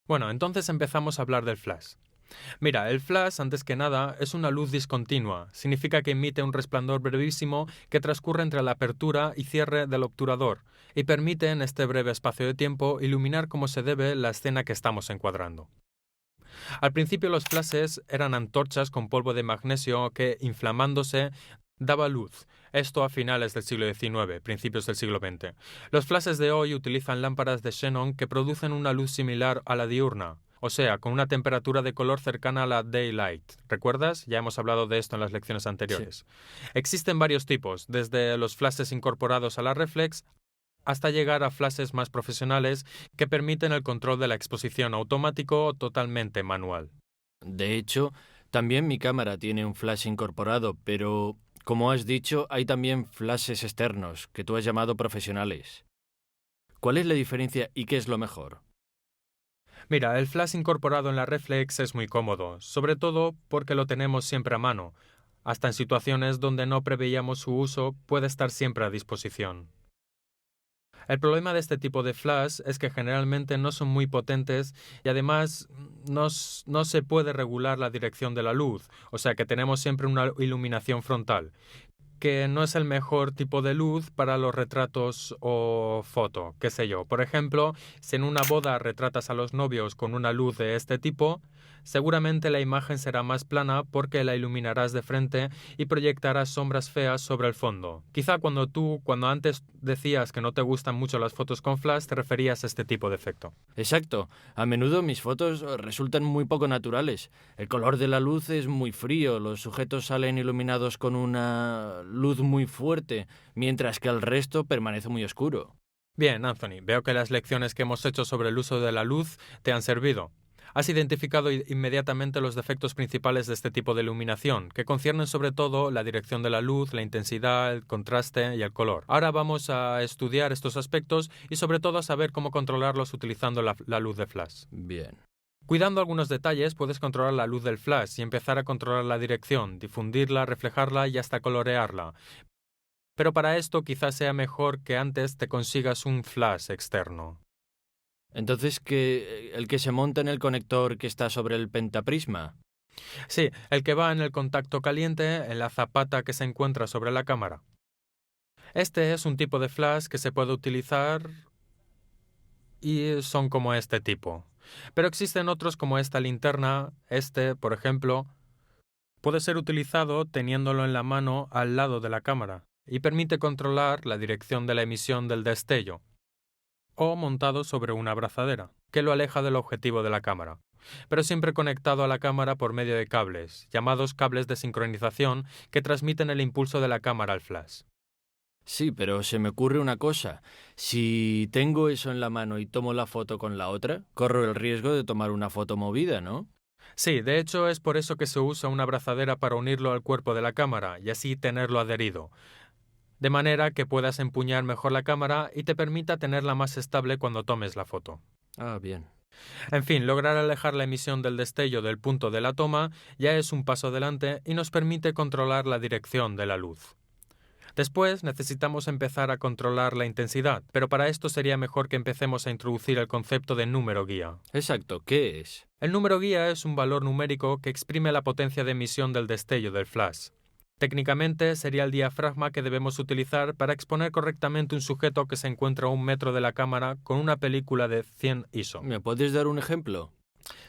Bueno, entonces empezamos a hablar del flash. Mira, el flash, antes que nada, es una luz discontinua. Significa que emite un resplandor brevísimo que transcurre entre la apertura y cierre del obturador y permite en este breve espacio de tiempo iluminar como se debe la escena que estamos encuadrando. Al principio los flashes eran antorchas con polvo de magnesio que, inflamándose, daba luz. Esto a finales del siglo XIX, principios del siglo XX. Los flashes de hoy utilizan lámparas de xenón que producen una luz similar a la diurna, o sea, con una temperatura de color cercana a la daylight. ¿Recuerdas? Ya hemos hablado de esto en las lecciones anteriores. Sí. Existen varios tipos, desde los flashes incorporados a la reflex hasta llegar a flashes más profesionales que permiten el control de la exposición automático o totalmente manual. De hecho, también mi cámara tiene un flash incorporado, pero, como has dicho, hay también flashes externos, que tú has llamado profesionales. ¿Cuál es la diferencia y qué es lo mejor? Mira, el flash incorporado en la reflex es muy cómodo, sobre todo porque lo tenemos siempre a mano. Hasta en situaciones donde no preveíamos su uso, puede estar siempre a disposición. El problema de este tipo de flash es que generalmente no son muy potentes y además no se puede regular la dirección de la luz, o sea que tenemos siempre una iluminación frontal, que no es el mejor tipo de luz para los retratos o foto, qué sé yo. Por ejemplo, si en una boda retratas a los novios con una luz de este tipo, seguramente la imagen será más plana porque la iluminarás de frente y proyectarás sombras feas sobre el fondo. Quizá cuando antes decías que no te gustan mucho las fotos con flash, te referías a este tipo de efecto. Exacto. A menudo mis fotos resultan muy poco naturales. El color de la luz es muy frío, los sujetos salen iluminados con una luz muy fuerte, mientras que el resto permanece muy oscuro. Bien, Anthony, veo que las lecciones que hemos hecho sobre el uso de la luz te han servido. Has identificado inmediatamente los defectos principales de este tipo de iluminación, que conciernen sobre todo la dirección de la luz, la intensidad, el contraste y el color. Ahora vamos a estudiar estos aspectos y sobre todo a saber cómo controlarlos utilizando la luz de flash. Bien. Cuidando algunos detalles, puedes controlar la luz del flash y empezar a controlar la dirección, difundirla, reflejarla y hasta colorearla. Pero para esto quizás sea mejor que antes te consigas un flash externo. Entonces, ¿el que se monta en el conector que está sobre el pentaprisma? Sí, el que va en el contacto caliente en la zapata que se encuentra sobre la cámara. Este es un tipo de flash que se puede utilizar y son como este tipo. Pero existen otros como esta linterna, por ejemplo, puede ser utilizado teniéndolo en la mano al lado de la cámara y permite controlar la dirección de la emisión del destello, o montado sobre una abrazadera, que lo aleja del objetivo de la cámara, pero siempre conectado a la cámara por medio de cables, llamados cables de sincronización, que transmiten el impulso de la cámara al flash. Sí, pero se me ocurre una cosa. Si tengo eso en la mano y tomo la foto con la otra, corro el riesgo de tomar una foto movida, ¿no? Sí, de hecho es por eso que se usa una abrazadera para unirlo al cuerpo de la cámara y así tenerlo adherido, de manera que puedas empuñar mejor la cámara y te permita tenerla más estable cuando tomes la foto. Ah, bien. En fin, lograr alejar la emisión del destello del punto de la toma ya es un paso adelante y nos permite controlar la dirección de la luz. Después necesitamos empezar a controlar la intensidad, pero para esto sería mejor que empecemos a introducir el concepto de número guía. Exacto, ¿qué es? El número guía es un valor numérico que exprime la potencia de emisión del destello del flash. Técnicamente sería el diafragma que debemos utilizar para exponer correctamente un sujeto que se encuentra a 1 metro de la cámara con una película de 100 ISO. ¿Me puedes dar un ejemplo?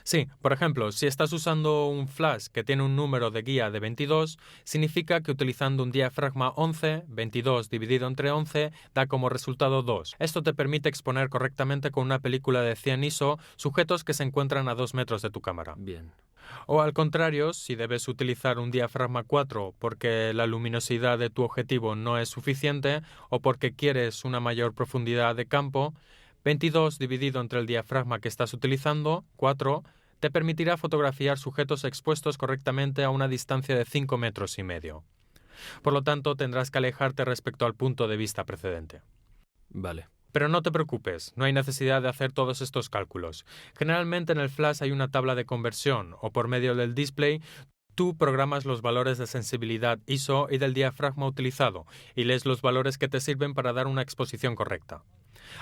Sí, por ejemplo, si estás usando un flash que tiene un número de guía de 22, significa que utilizando un diafragma 11, 22 dividido entre 11 da como resultado 2. Esto te permite exponer correctamente con una película de 100 ISO sujetos que se encuentran a 2 metros de tu cámara. Bien. O al contrario, si debes utilizar un diafragma 4 porque la luminosidad de tu objetivo no es suficiente o porque quieres una mayor profundidad de campo, 22 dividido entre el diafragma que estás utilizando, 4, te permitirá fotografiar sujetos expuestos correctamente a una distancia de 5,5 metros. Por lo tanto, tendrás que alejarte respecto al punto de vista precedente. Vale. Pero no te preocupes, no hay necesidad de hacer todos estos cálculos. Generalmente en el flash hay una tabla de conversión o por medio del display tú programas los valores de sensibilidad ISO y del diafragma utilizado y lees los valores que te sirven para dar una exposición correcta.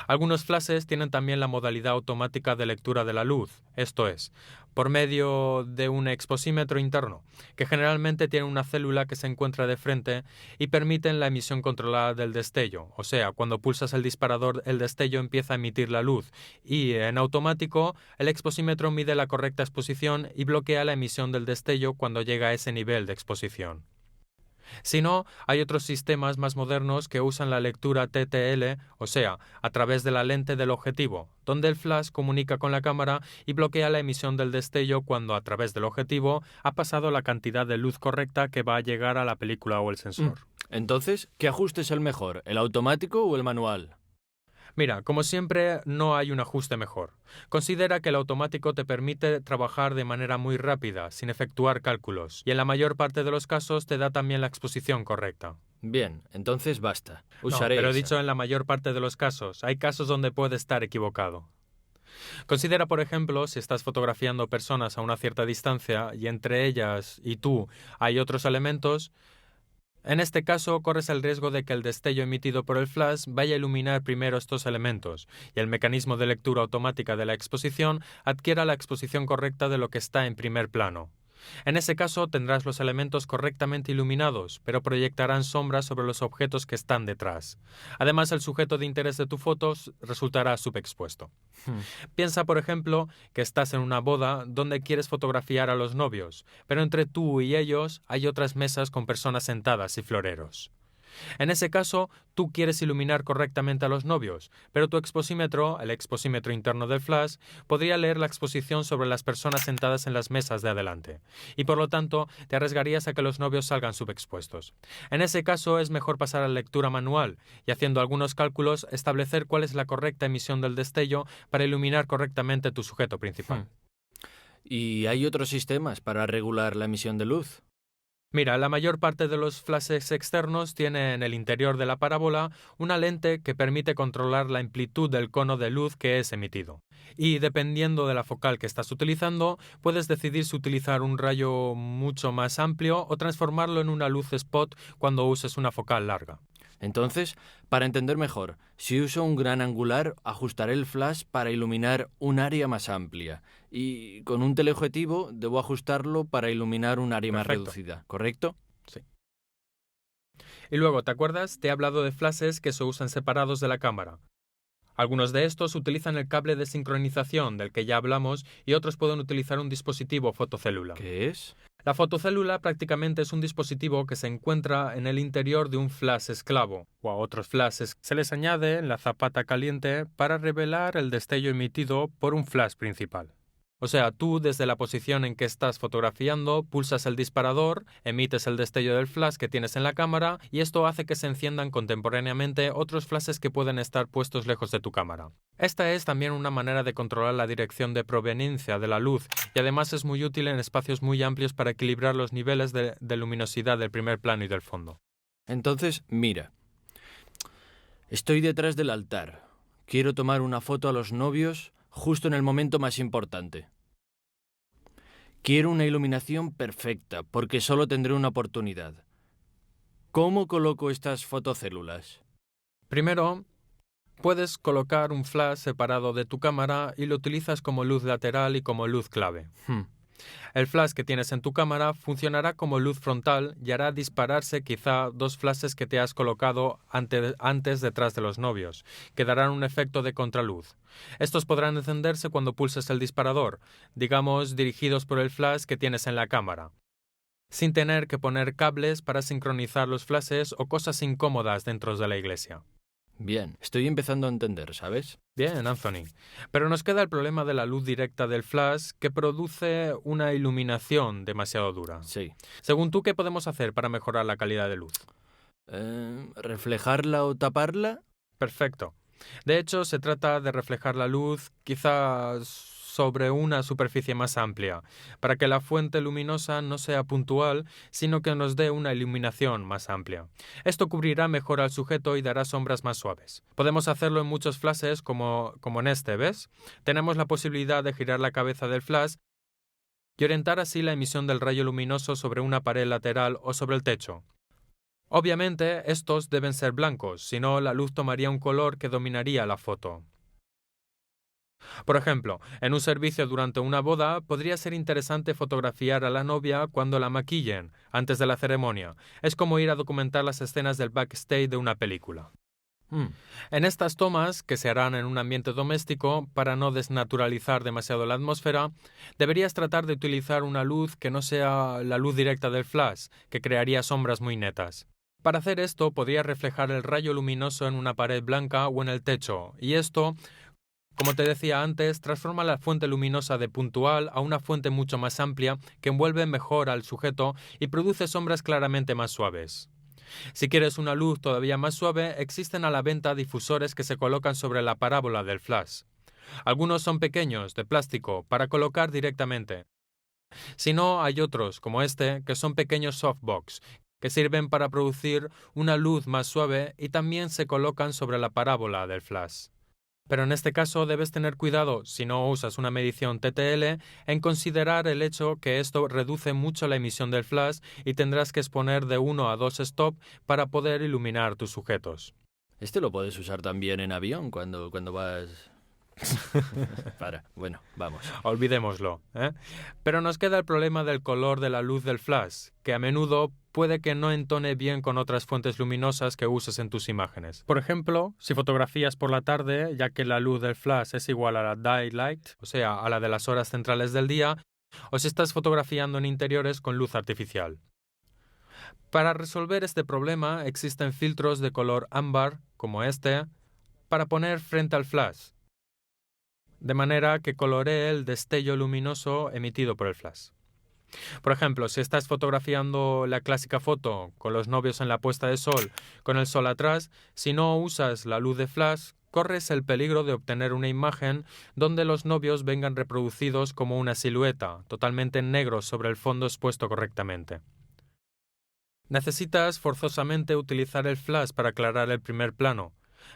Algunos flashes tienen también la modalidad automática de lectura de la luz, esto es, por medio de un exposímetro interno, que generalmente tiene una célula que se encuentra de frente y permiten la emisión controlada del destello, o sea, cuando pulsas el disparador el destello empieza a emitir la luz y en automático el exposímetro mide la correcta exposición y bloquea la emisión del destello cuando llega a ese nivel de exposición. Si no, hay otros sistemas más modernos que usan la lectura TTL, o sea, a través de la lente del objetivo, donde el flash comunica con la cámara y bloquea la emisión del destello cuando a través del objetivo ha pasado la cantidad de luz correcta que va a llegar a la película o el sensor. Entonces, ¿qué ajuste es el mejor, el automático o el manual? Mira, como siempre, no hay un ajuste mejor. Considera que el automático te permite trabajar de manera muy rápida, sin efectuar cálculos, y en la mayor parte de los casos te da también la exposición correcta. Bien, entonces basta. No, Usaré pero he esa. dicho en la mayor parte de los casos. Hay casos donde puede estar equivocado. Considera, por ejemplo, si estás fotografiando personas a una cierta distancia y entre ellas y tú hay otros elementos. En este caso, corres el riesgo de que el destello emitido por el flash vaya a iluminar primero estos elementos y el mecanismo de lectura automática de la exposición adquiera la exposición correcta de lo que está en primer plano. En ese caso tendrás los elementos correctamente iluminados, pero proyectarán sombras sobre los objetos que están detrás. Además, el sujeto de interés de tu foto resultará subexpuesto. Piensa, por ejemplo, que estás en una boda donde quieres fotografiar a los novios, pero entre tú y ellos hay otras mesas con personas sentadas y floreros. En ese caso, tú quieres iluminar correctamente a los novios, pero tu exposímetro, el exposímetro interno del flash, podría leer la exposición sobre las personas sentadas en las mesas de adelante, y por lo tanto te arriesgarías a que los novios salgan subexpuestos. En ese caso es mejor pasar a la lectura manual y haciendo algunos cálculos establecer cuál es la correcta emisión del destello para iluminar correctamente tu sujeto principal. ¿Y hay otros sistemas para regular la emisión de luz? Mira, la mayor parte de los flashes externos tiene en el interior de la parábola una lente que permite controlar la amplitud del cono de luz que es emitido. Y dependiendo de la focal que estás utilizando, puedes decidir si utilizar un rayo mucho más amplio o transformarlo en una luz spot cuando uses una focal larga. Entonces, para entender mejor, si uso un gran angular, ajustaré el flash para iluminar un área más amplia. Y con un teleobjetivo debo ajustarlo para iluminar un área más Perfecto. reducida, ¿correcto? Sí. Y luego, ¿te acuerdas? Te he hablado de flashes que se usan separados de la cámara. Algunos de estos utilizan el cable de sincronización del que ya hablamos y otros pueden utilizar un dispositivo fotocélula. ¿Qué es? La fotocélula prácticamente es un dispositivo que se encuentra en el interior de un flash esclavo, o a otros flashes se les añade en la zapata caliente para revelar el destello emitido por un flash principal. O sea, tú desde la posición en que estás fotografiando pulsas el disparador, emites el destello del flash que tienes en la cámara y esto hace que se enciendan contemporáneamente otros flashes que pueden estar puestos lejos de tu cámara. Esta es también una manera de controlar la dirección de proveniencia de la luz y además es muy útil en espacios muy amplios para equilibrar los niveles de luminosidad del primer plano y del fondo. Entonces, mira. Estoy detrás del altar. Quiero tomar una foto a los novios justo en el momento más importante. Quiero una iluminación perfecta, porque solo tendré una oportunidad. ¿Cómo coloco estas fotocélulas? Primero, puedes colocar un flash separado de tu cámara y lo utilizas como luz lateral y como luz clave. El flash que tienes en tu cámara funcionará como luz frontal y hará dispararse quizá dos flashes que te has colocado antes detrás de los novios, que darán un efecto de contraluz. Estos podrán encenderse cuando pulses el disparador, digamos dirigidos por el flash que tienes en la cámara, sin tener que poner cables para sincronizar los flashes o cosas incómodas dentro de la iglesia. Bien, estoy empezando a entender, ¿sabes? Bien, Anthony. Pero nos queda el problema de la luz directa del flash que produce una iluminación demasiado dura. Sí. Según tú, ¿qué podemos hacer para mejorar la calidad de luz? ¿Reflejarla o taparla? Perfecto. De hecho, se trata de reflejar la luz quizás sobre una superficie más amplia, para que la fuente luminosa no sea puntual, sino que nos dé una iluminación más amplia. Esto cubrirá mejor al sujeto y dará sombras más suaves. Podemos hacerlo en muchos flashes como en este, ¿ves? Tenemos la posibilidad de girar la cabeza del flash y orientar así la emisión del rayo luminoso sobre una pared lateral o sobre el techo. Obviamente, estos deben ser blancos, si no la luz tomaría un color que dominaría la foto. Por ejemplo, en un servicio durante una boda podría ser interesante fotografiar a la novia cuando la maquillen, antes de la ceremonia. Es como ir a documentar las escenas del backstage de una película. En estas tomas, que se harán en un ambiente doméstico, para no desnaturalizar demasiado la atmósfera, deberías tratar de utilizar una luz que no sea la luz directa del flash, que crearía sombras muy netas. Para hacer esto, podrías reflejar el rayo luminoso en una pared blanca o en el techo, y esto, como te decía antes, transforma la fuente luminosa de puntual a una fuente mucho más amplia que envuelve mejor al sujeto y produce sombras claramente más suaves. Si quieres una luz todavía más suave, existen a la venta difusores que se colocan sobre la parábola del flash. Algunos son pequeños, de plástico, para colocar directamente. Si no, hay otros, como este, que son pequeños softbox, que sirven para producir una luz más suave y también se colocan sobre la parábola del flash. Pero en este caso debes tener cuidado, si no usas una medición TTL, en considerar el hecho que esto reduce mucho la emisión del flash y tendrás que exponer de 1 a 2 stop para poder iluminar tus sujetos. Este lo puedes usar también en avión cuando vas... Bueno, vamos. Olvidémoslo, ¿eh? Pero nos queda el problema del color de la luz del flash, que a menudo puede que no entone bien con otras fuentes luminosas que uses en tus imágenes. Por ejemplo, si fotografías por la tarde, ya que la luz del flash es igual a la daylight, o sea, a la de las horas centrales del día, o si estás fotografiando en interiores con luz artificial. Para resolver este problema existen filtros de color ámbar, como este, para poner frente al flash, de manera que coloree el destello luminoso emitido por el flash. Por ejemplo, si estás fotografiando la clásica foto con los novios en la puesta de sol, con el sol atrás, si no usas la luz de flash, corres el peligro de obtener una imagen donde los novios vengan reproducidos como una silueta, totalmente en negro sobre el fondo expuesto correctamente. Necesitas forzosamente utilizar el flash para aclarar el primer plano,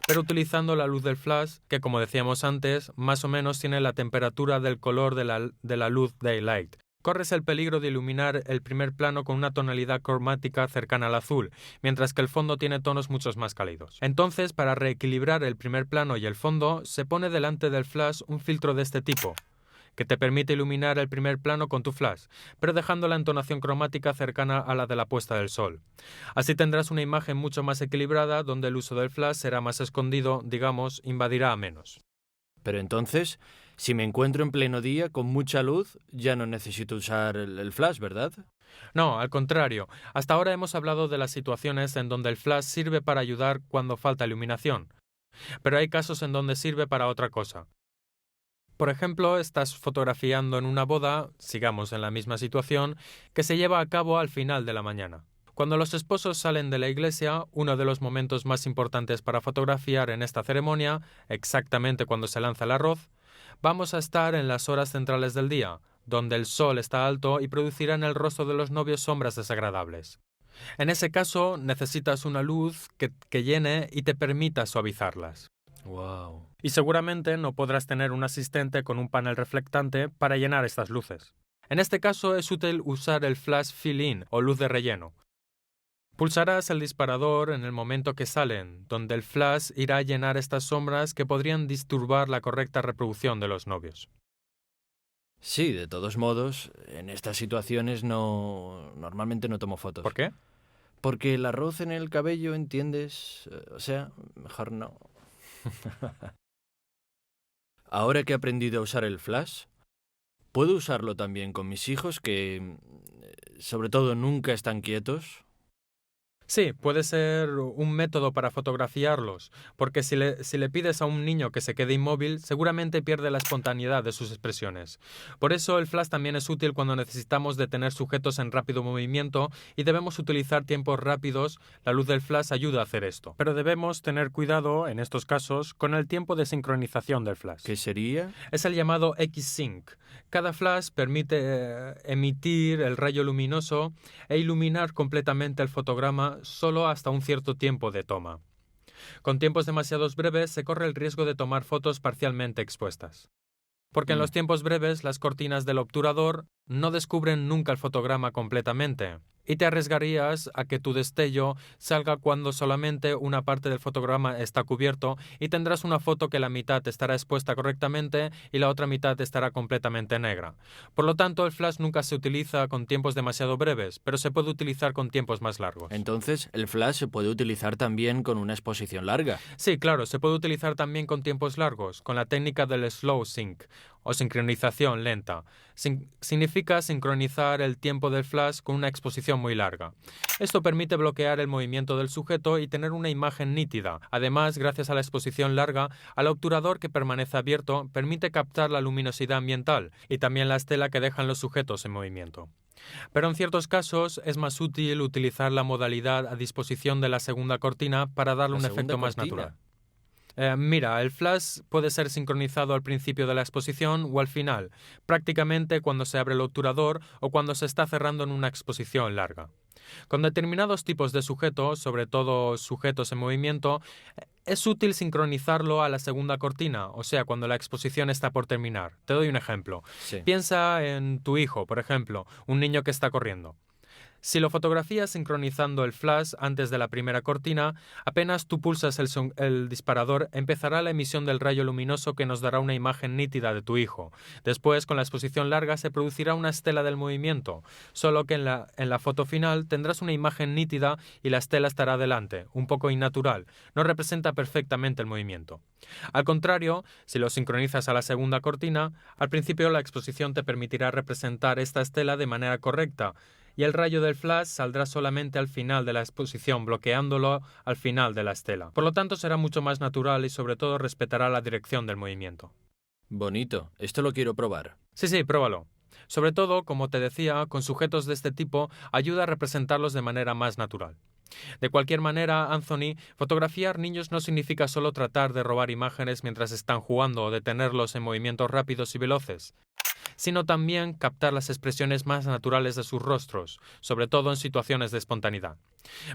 pero utilizando la luz del flash, que como decíamos antes, más o menos tiene la temperatura del color de la luz daylight. Corres el peligro de iluminar el primer plano con una tonalidad cromática cercana al azul, mientras que el fondo tiene tonos mucho más cálidos. Entonces, para reequilibrar el primer plano y el fondo, se pone delante del flash un filtro de este tipo, que te permite iluminar el primer plano con tu flash, pero dejando la entonación cromática cercana a la de la puesta del sol. Así tendrás una imagen mucho más equilibrada donde el uso del flash será más escondido, digamos, invadirá a menos. Pero entonces, si me encuentro en pleno día con mucha luz, ya no necesito usar el flash, ¿verdad? No, al contrario. Hasta ahora hemos hablado de las situaciones en donde el flash sirve para ayudar cuando falta iluminación, pero hay casos en donde sirve para otra cosa. Por ejemplo, estás fotografiando en una boda, sigamos en la misma situación, que se lleva a cabo al final de la mañana. Cuando los esposos salen de la iglesia, uno de los momentos más importantes para fotografiar en esta ceremonia, exactamente cuando se lanza el arroz, vamos a estar en las horas centrales del día, donde el sol está alto y producirá en el rostro de los novios sombras desagradables. En ese caso, necesitas una luz que llene y te permita suavizarlas. Wow. Y seguramente no podrás tener un asistente con un panel reflectante para llenar estas luces. En este caso es útil usar el flash fill-in o luz de relleno. Pulsarás el disparador en el momento que salen, donde el flash irá a llenar estas sombras que podrían disturbar la correcta reproducción de los novios. Sí, de todos modos, en estas situaciones normalmente no tomo fotos. ¿Por qué? Porque el arroz en el cabello, ¿entiendes? O sea, mejor no. Ahora que he aprendido a usar el flash, ¿puedo usarlo también con mis hijos que, sobre todo, nunca están quietos? Sí, puede ser un método para fotografiarlos, porque si le pides a un niño que se quede inmóvil, seguramente pierde la espontaneidad de sus expresiones. Por eso el flash también es útil cuando necesitamos detener sujetos en rápido movimiento y debemos utilizar tiempos rápidos. La luz del flash ayuda a hacer esto. Pero debemos tener cuidado, en estos casos, con el tiempo de sincronización del flash. ¿Qué sería? Es el llamado X-Sync. Cada flash permite emitir el rayo luminoso e iluminar completamente el fotograma solo hasta un cierto tiempo de toma. Con tiempos demasiado breves se corre el riesgo de tomar fotos parcialmente expuestas. Porque en los tiempos breves las cortinas del obturador no descubren nunca el fotograma completamente y te arriesgarías a que tu destello salga cuando solamente una parte del fotograma está cubierto y tendrás una foto que la mitad estará expuesta correctamente y la otra mitad estará completamente negra. Por lo tanto, el flash nunca se utiliza con tiempos demasiado breves, pero se puede utilizar con tiempos más largos. Entonces, ¿el flash se puede utilizar también con una exposición larga? Sí, claro, se puede utilizar también con tiempos largos, con la técnica del slow sync o sincronización lenta. Significa sincronizar el tiempo del flash con una exposición muy larga. Esto permite bloquear el movimiento del sujeto y tener una imagen nítida. Además, gracias a la exposición larga, al obturador que permanece abierto permite captar la luminosidad ambiental y también la estela que dejan los sujetos en movimiento. Pero en ciertos casos es más útil utilizar la modalidad a disposición de la segunda cortina para darle un efecto más natural. Mira, el flash puede ser sincronizado al principio de la exposición o al final, prácticamente cuando se abre el obturador o cuando se está cerrando en una exposición larga. Con determinados tipos de sujetos, sobre todo sujetos en movimiento, es útil sincronizarlo a la segunda cortina, o sea, cuando la exposición está por terminar. Te doy un ejemplo. Sí. Piensa en tu hijo, por ejemplo, un niño que está corriendo. Si lo fotografías sincronizando el flash antes de la primera cortina, apenas tú pulsas el disparador, empezará la emisión del rayo luminoso que nos dará una imagen nítida de tu hijo. Después, con la exposición larga, se producirá una estela del movimiento, solo que en la foto final tendrás una imagen nítida y la estela estará delante, un poco innatural, no representa perfectamente el movimiento. Al contrario, si lo sincronizas a la segunda cortina, al principio la exposición te permitirá representar esta estela de manera correcta, y el rayo del flash saldrá solamente al final de la exposición, bloqueándolo al final de la estela. Por lo tanto, será mucho más natural y sobre todo respetará la dirección del movimiento. Bonito, esto lo quiero probar. Sí, pruébalo. Sobre todo, como te decía, con sujetos de este tipo ayuda a representarlos de manera más natural. De cualquier manera, Anthony, fotografiar niños no significa solo tratar de robar imágenes mientras están jugando o detenerlos en movimientos rápidos y veloces, sino también captar las expresiones más naturales de sus rostros, sobre todo en situaciones de espontaneidad.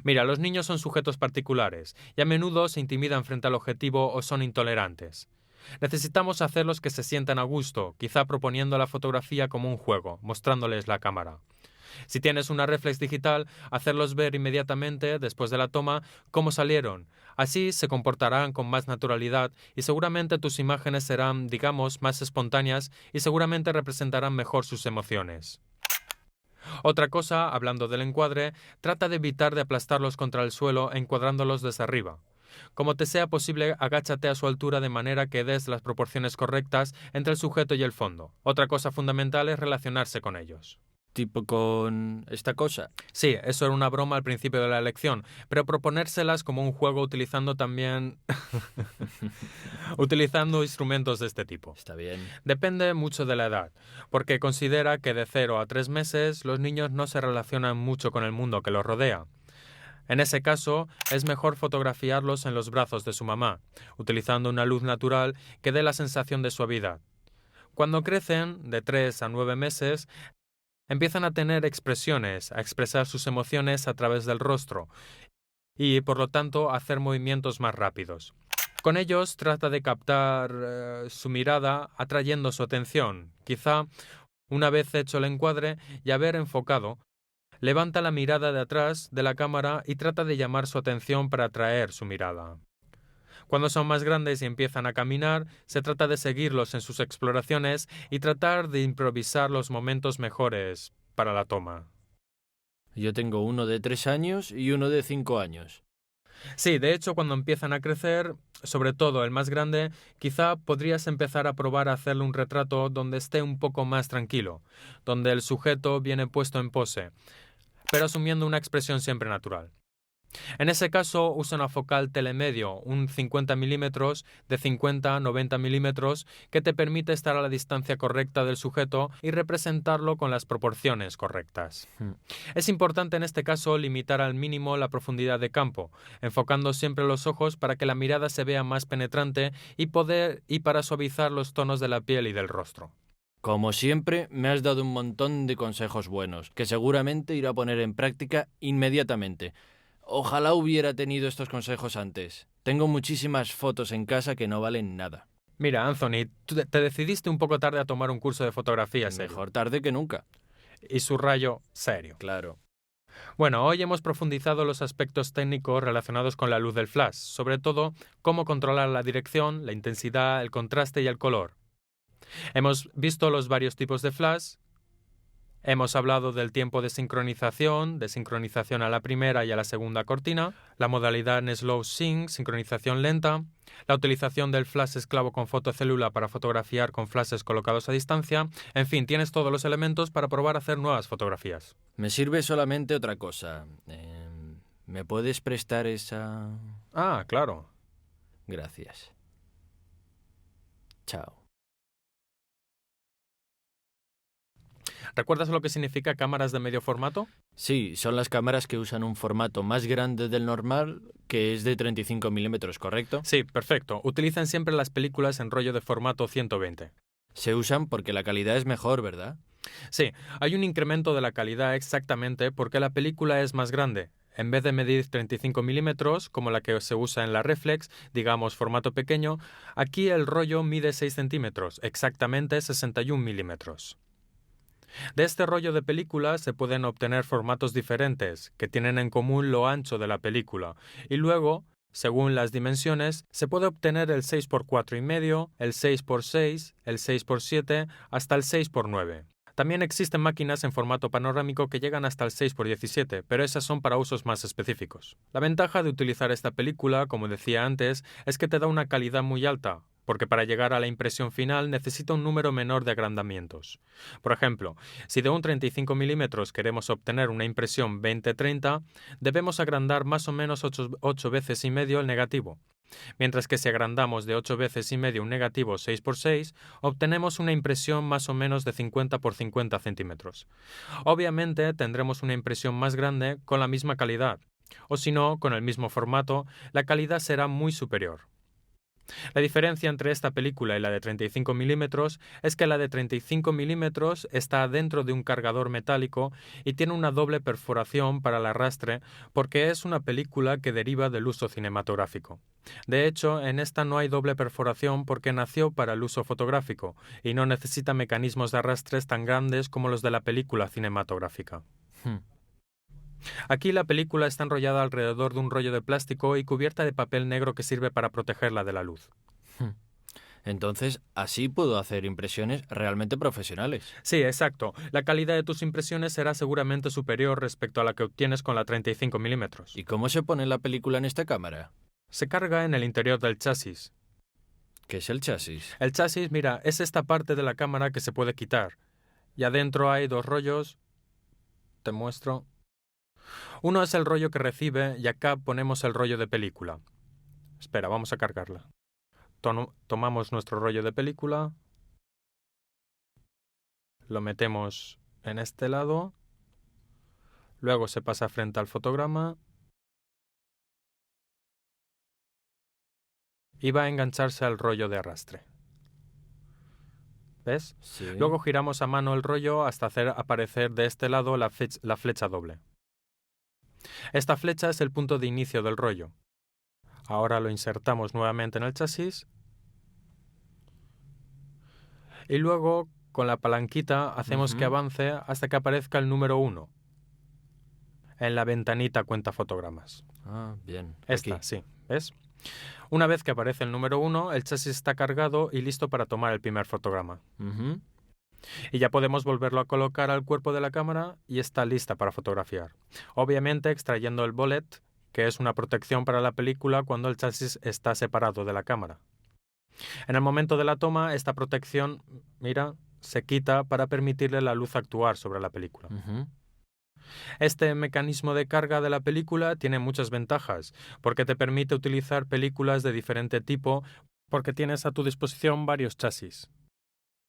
Mira, los niños son sujetos particulares y a menudo se intimidan frente al objetivo o son intolerantes. Necesitamos hacerlos que se sientan a gusto, quizá proponiendo la fotografía como un juego, mostrándoles la cámara. Si tienes una reflex digital, hacerlos ver inmediatamente, después de la toma, cómo salieron. Así se comportarán con más naturalidad y seguramente tus imágenes serán, digamos, más espontáneas y seguramente representarán mejor sus emociones. Otra cosa, hablando del encuadre, trata de evitar de aplastarlos contra el suelo encuadrándolos desde arriba. Como te sea posible, agáchate a su altura de manera que des las proporciones correctas entre el sujeto y el fondo. Otra cosa fundamental es relacionarse con ellos. ¿Tipo con esta cosa? Sí, eso era una broma al principio de la lección, pero proponérselas como un juego utilizando también utilizando instrumentos de este tipo. Está bien. Depende mucho de la edad, porque considera que de 0 a 3 meses los niños no se relacionan mucho con el mundo que los rodea. En ese caso, es mejor fotografiarlos en los brazos de su mamá, utilizando una luz natural que dé la sensación de suavidad. Cuando crecen, de 3 a 9 meses, empiezan a tener expresiones, a expresar sus emociones a través del rostro y, por lo tanto, a hacer movimientos más rápidos. Con ellos trata de captar su mirada atrayendo su atención. Quizá, una vez hecho el encuadre y haber enfocado, levanta la mirada de atrás de la cámara y trata de llamar su atención para atraer su mirada. Cuando son más grandes y empiezan a caminar, se trata de seguirlos en sus exploraciones y tratar de improvisar los momentos mejores para la toma. Yo tengo uno de 3 años y uno de 5 años. Sí, de hecho, cuando empiezan a crecer, sobre todo el más grande, quizá podrías empezar a probar a hacerle un retrato donde esté un poco más tranquilo, donde el sujeto viene puesto en pose, pero asumiendo una expresión siempre natural. En ese caso, usa una focal telemedio, un 50 milímetros de 50 a 90 milímetros, que te permite estar a la distancia correcta del sujeto y representarlo con las proporciones correctas. Es importante en este caso limitar al mínimo la profundidad de campo, enfocando siempre los ojos para que la mirada se vea más penetrante y para suavizar los tonos de la piel y del rostro. Como siempre, me has dado un montón de consejos buenos, que seguramente iré a poner en práctica inmediatamente. Ojalá hubiera tenido estos consejos antes. Tengo muchísimas fotos en casa que no valen nada. Mira, Anthony, tú te decidiste un poco tarde a tomar un curso de fotografía serio. Mejor tarde que nunca. Y subrayo serio. Claro. Bueno, hoy hemos profundizado los aspectos técnicos relacionados con la luz del flash, sobre todo cómo controlar la dirección, la intensidad, el contraste y el color. Hemos visto los varios tipos de flash. Hemos hablado del tiempo de sincronización a la primera y a la segunda cortina, la modalidad en slow sync, sincronización lenta, la utilización del flash esclavo con fotocélula para fotografiar con flashes colocados a distancia. En fin, tienes todos los elementos para probar a hacer nuevas fotografías. Me sirve solamente otra cosa. ¿Me puedes prestar esa...? Ah, claro. Gracias. Chao. ¿Recuerdas lo que significa cámaras de medio formato? Sí, son las cámaras que usan un formato más grande del normal, que es de 35 milímetros, ¿correcto? Sí, perfecto. Utilizan siempre las películas en rollo de formato 120. Se usan porque la calidad es mejor, ¿verdad? Sí, hay un incremento de la calidad exactamente porque la película es más grande. En vez de medir 35 milímetros, como la que se usa en la reflex, digamos formato pequeño, aquí el rollo mide 6 centímetros, exactamente 61 milímetros. De este rollo de película se pueden obtener formatos diferentes, que tienen en común lo ancho de la película, y luego, según las dimensiones, se puede obtener el 6x4,5, el 6x6, el 6x7, hasta el 6x9. También existen máquinas en formato panorámico que llegan hasta el 6x17, pero esas son para usos más específicos. La ventaja de utilizar esta película, como decía antes, es que te da una calidad muy alta, porque para llegar a la impresión final necesita un número menor de agrandamientos. Por ejemplo, si de un 35 milímetros queremos obtener una impresión 20-30, debemos agrandar más o menos 8 veces y medio el negativo. Mientras que si agrandamos de 8 veces y medio un negativo 6x6, obtenemos una impresión más o menos de 50 por 50 centímetros. Obviamente tendremos una impresión más grande con la misma calidad, o si no, con el mismo formato, la calidad será muy superior. La diferencia entre esta película y la de 35 milímetros es que la de 35 milímetros está dentro de un cargador metálico y tiene una doble perforación para el arrastre porque es una película que deriva del uso cinematográfico. De hecho, en esta no hay doble perforación porque nació para el uso fotográfico y no necesita mecanismos de arrastres tan grandes como los de la película cinematográfica. Aquí la película está enrollada alrededor de un rollo de plástico y cubierta de papel negro que sirve para protegerla de la luz. Entonces, así puedo hacer impresiones realmente profesionales. Sí, exacto. La calidad de tus impresiones será seguramente superior respecto a la que obtienes con la 35 milímetros. ¿Y cómo se pone la película en esta cámara? Se carga en el interior del chasis. ¿Qué es el chasis? El chasis, mira, es esta parte de la cámara que se puede quitar. Y adentro hay dos rollos. Te muestro. Uno es el rollo que recibe y acá ponemos el rollo de película. Espera, vamos a cargarla. Tomamos nuestro rollo de película. Lo metemos en este lado. Luego se pasa frente al fotograma. Y va a engancharse al rollo de arrastre. ¿Ves? Sí. Luego giramos a mano el rollo hasta hacer aparecer de este lado la flecha doble. Esta flecha es el punto de inicio del rollo. Ahora lo insertamos nuevamente en el chasis. Y luego, con la palanquita, hacemos que avance hasta que aparezca el número 1. En la ventanita cuenta fotogramas. Ah, bien. Esta, aquí. sí. ¿Ves? Una vez que aparece el número 1, el chasis está cargado y listo para tomar el primer fotograma. Y ya podemos volverlo a colocar al cuerpo de la cámara y está lista para fotografiar. Obviamente extrayendo el bolet, que es una protección para la película cuando el chasis está separado de la cámara. En el momento de la toma, esta protección, mira, se quita para permitirle la luz actuar sobre la película. Este mecanismo de carga de la película tiene muchas ventajas, porque te permite utilizar películas de diferente tipo, porque tienes a tu disposición varios chasis.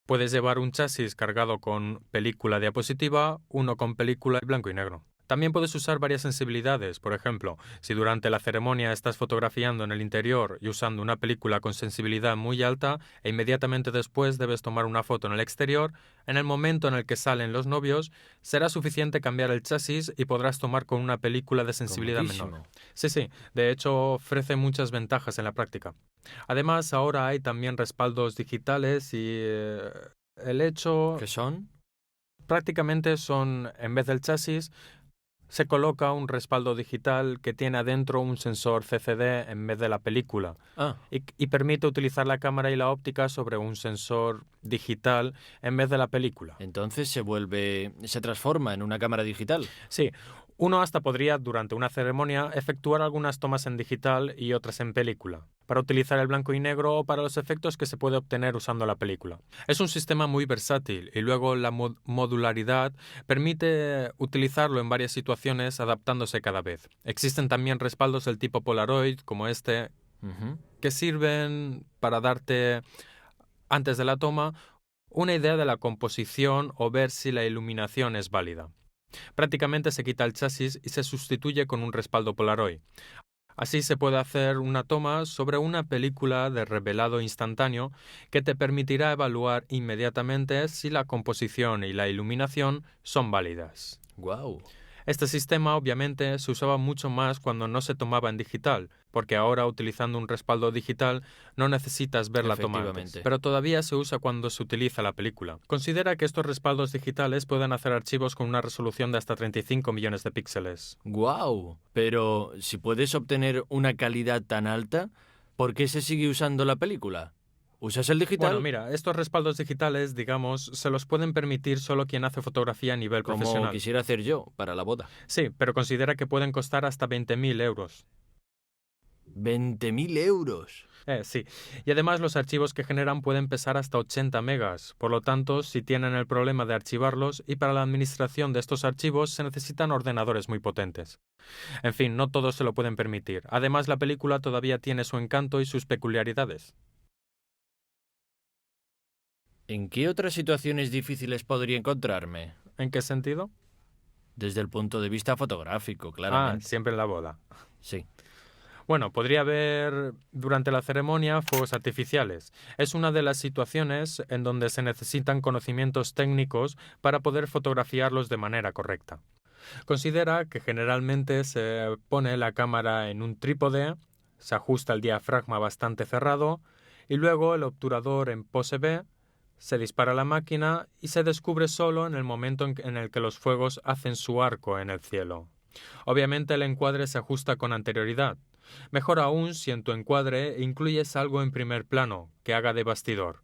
Puedes llevar un chasis cargado con película diapositiva, uno con película blanco y negro. También puedes usar varias sensibilidades, por ejemplo, si durante la ceremonia estás fotografiando en el interior y usando una película con sensibilidad muy alta e inmediatamente después debes tomar una foto en el exterior, en el momento en el que salen los novios, será suficiente cambiar el chasis y podrás tomar con una película de sensibilidad menor. Comodísimo. Sí, de hecho ofrece muchas ventajas en la práctica. Además, ahora hay también respaldos digitales y el hecho ¿Qué son? prácticamente son, en vez del chasis, se coloca un respaldo digital que tiene adentro un sensor CCD en vez de la película Ah, y permite utilizar la cámara y la óptica sobre un sensor digital en vez de la película. entonces se transforma en una cámara digital. Sí, uno hasta podría, durante una ceremonia, efectuar algunas tomas en digital y otras en película, para utilizar el blanco y negro o para los efectos que se puede obtener usando la película. Es un sistema muy versátil y luego la modularidad permite utilizarlo en varias situaciones adaptándose cada vez. Existen también respaldos del tipo Polaroid, como este, Ujú. que sirven para darte, antes de la toma, una idea de la composición o ver si la iluminación es válida. Prácticamente se quita el chasis y se sustituye con un respaldo Polaroid. Así se puede hacer una toma sobre una película de revelado instantáneo que te permitirá evaluar inmediatamente si la composición y la iluminación son válidas. Guau. Este sistema obviamente se usaba mucho más cuando no se tomaba en digital, porque ahora utilizando un respaldo digital no necesitas ver la toma antes, Efectivamente. pero todavía se usa cuando se utiliza la película. Considera que estos respaldos digitales pueden hacer archivos con una resolución de hasta 35 millones de píxeles. Guau. Pero si puedes obtener una calidad tan alta, ¿por qué se sigue usando la película? ¿Usas el digital? Bueno, mira, estos respaldos digitales, digamos, se los pueden permitir solo quien hace fotografía a nivel Como profesional. quisiera hacer yo para la boda. Sí, pero considera que pueden costar hasta 20.000 euros. 20.000 euros. Sí. Y además los archivos que generan pueden pesar hasta 80 megas. Por lo tanto, si tienen el problema de archivarlos y para la administración de estos archivos se necesitan ordenadores muy potentes. En fin, no todos se lo pueden permitir. Además, la película todavía tiene su encanto y sus peculiaridades. ¿En qué otras situaciones difíciles podría encontrarme? ¿En qué sentido? Desde el punto de vista fotográfico, Ah, claramente. siempre en la boda. Sí. Bueno, podría haber durante la ceremonia fuegos artificiales. Es una de las situaciones en donde se necesitan conocimientos técnicos para poder fotografiarlos de manera correcta. Considera que generalmente se pone la cámara en un trípode, se ajusta el diafragma bastante cerrado y luego el obturador en pose B, se dispara la máquina y se descubre solo en el momento en el que los fuegos hacen su arco en el cielo. Obviamente el encuadre se ajusta con anterioridad. Mejor aún si en tu encuadre incluyes algo en primer plano, que haga de bastidor.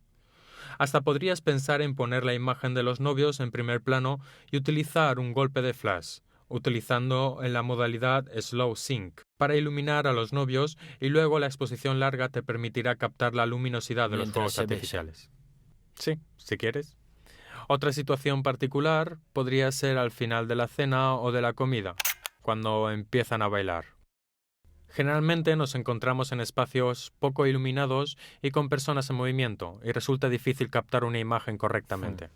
Hasta podrías pensar en poner la imagen de los novios en primer plano y utilizar un golpe de flash, utilizando en la modalidad Slow Sync, para iluminar a los novios y luego la exposición larga te permitirá captar la luminosidad de los Mientras fuegos se besa. artificiales. Sí, si quieres. Otra situación particular podría ser al final de la cena o de la comida, cuando empiezan a bailar. Generalmente nos encontramos en espacios poco iluminados y con personas en movimiento, y resulta difícil captar una imagen correctamente.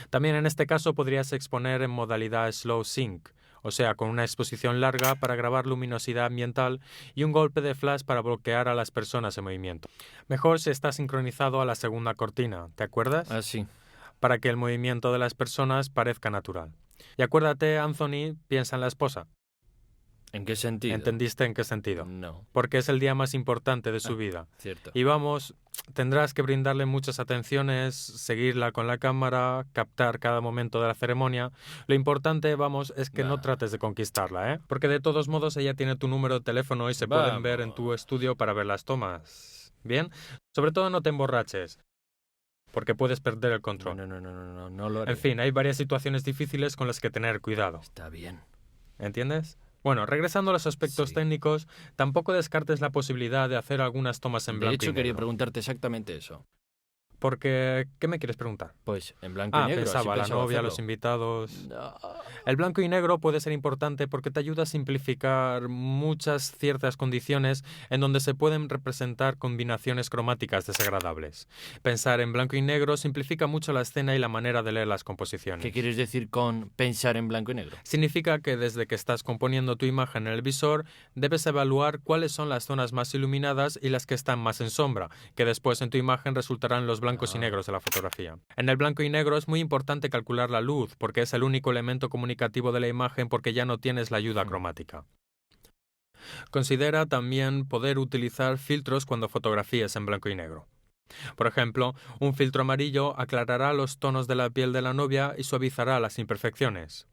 También en este caso podrías exponer en modalidad Slow Sync, o sea, con una exposición larga para grabar luminosidad ambiental y un golpe de flash para bloquear a las personas en movimiento. Mejor si está sincronizado a la segunda cortina, ¿te acuerdas? Ah, sí. Para que el movimiento de las personas parezca natural. Y acuérdate, Anthony, piensa en la esposa. ¿En qué sentido? ¿Entendiste en qué sentido? No, Porque es el día más importante de su vida. cierto. Y vamos, tendrás que brindarle muchas atenciones, seguirla con la cámara, captar cada momento de la ceremonia. Lo importante, vamos, es que no Va. trates de conquistarla, ¿eh? Porque de todos modos ella tiene tu número de teléfono y se pueden ver en tu Vamos. estudio para ver las tomas. ¿Bien? Sobre todo no te emborraches, porque puedes perder el control. No lo haré. En fin, hay varias situaciones difíciles con las que tener cuidado. Está bien. ¿Entiendes? Bueno, regresando a los aspectos Sí. técnicos, tampoco descartes la posibilidad de hacer algunas tomas en De blanco hecho, y quería negro. preguntarte exactamente eso. Porque, ¿qué me quieres preguntar? Pues en blanco y negro. Pensaba, la novia, hacerlo. los invitados... No. El blanco y negro puede ser importante porque te ayuda a simplificar muchas ciertas condiciones en donde se pueden representar combinaciones cromáticas desagradables. Pensar en blanco y negro simplifica mucho la escena y la manera de leer las composiciones. ¿Qué quieres decir con pensar en blanco y negro? Significa que desde que estás componiendo tu imagen en el visor, debes evaluar cuáles son las zonas más iluminadas y las que están más en sombra, que después en tu imagen resultarán los blancos y negros de la fotografía. En el blanco y negro es muy importante calcular la luz, porque es el único elemento comunicativo de la imagen porque ya no tienes la ayuda cromática. Considera también poder utilizar filtros cuando fotografíes en blanco y negro. Por ejemplo, un filtro amarillo aclarará los tonos de la piel de la novia y suavizará las imperfecciones.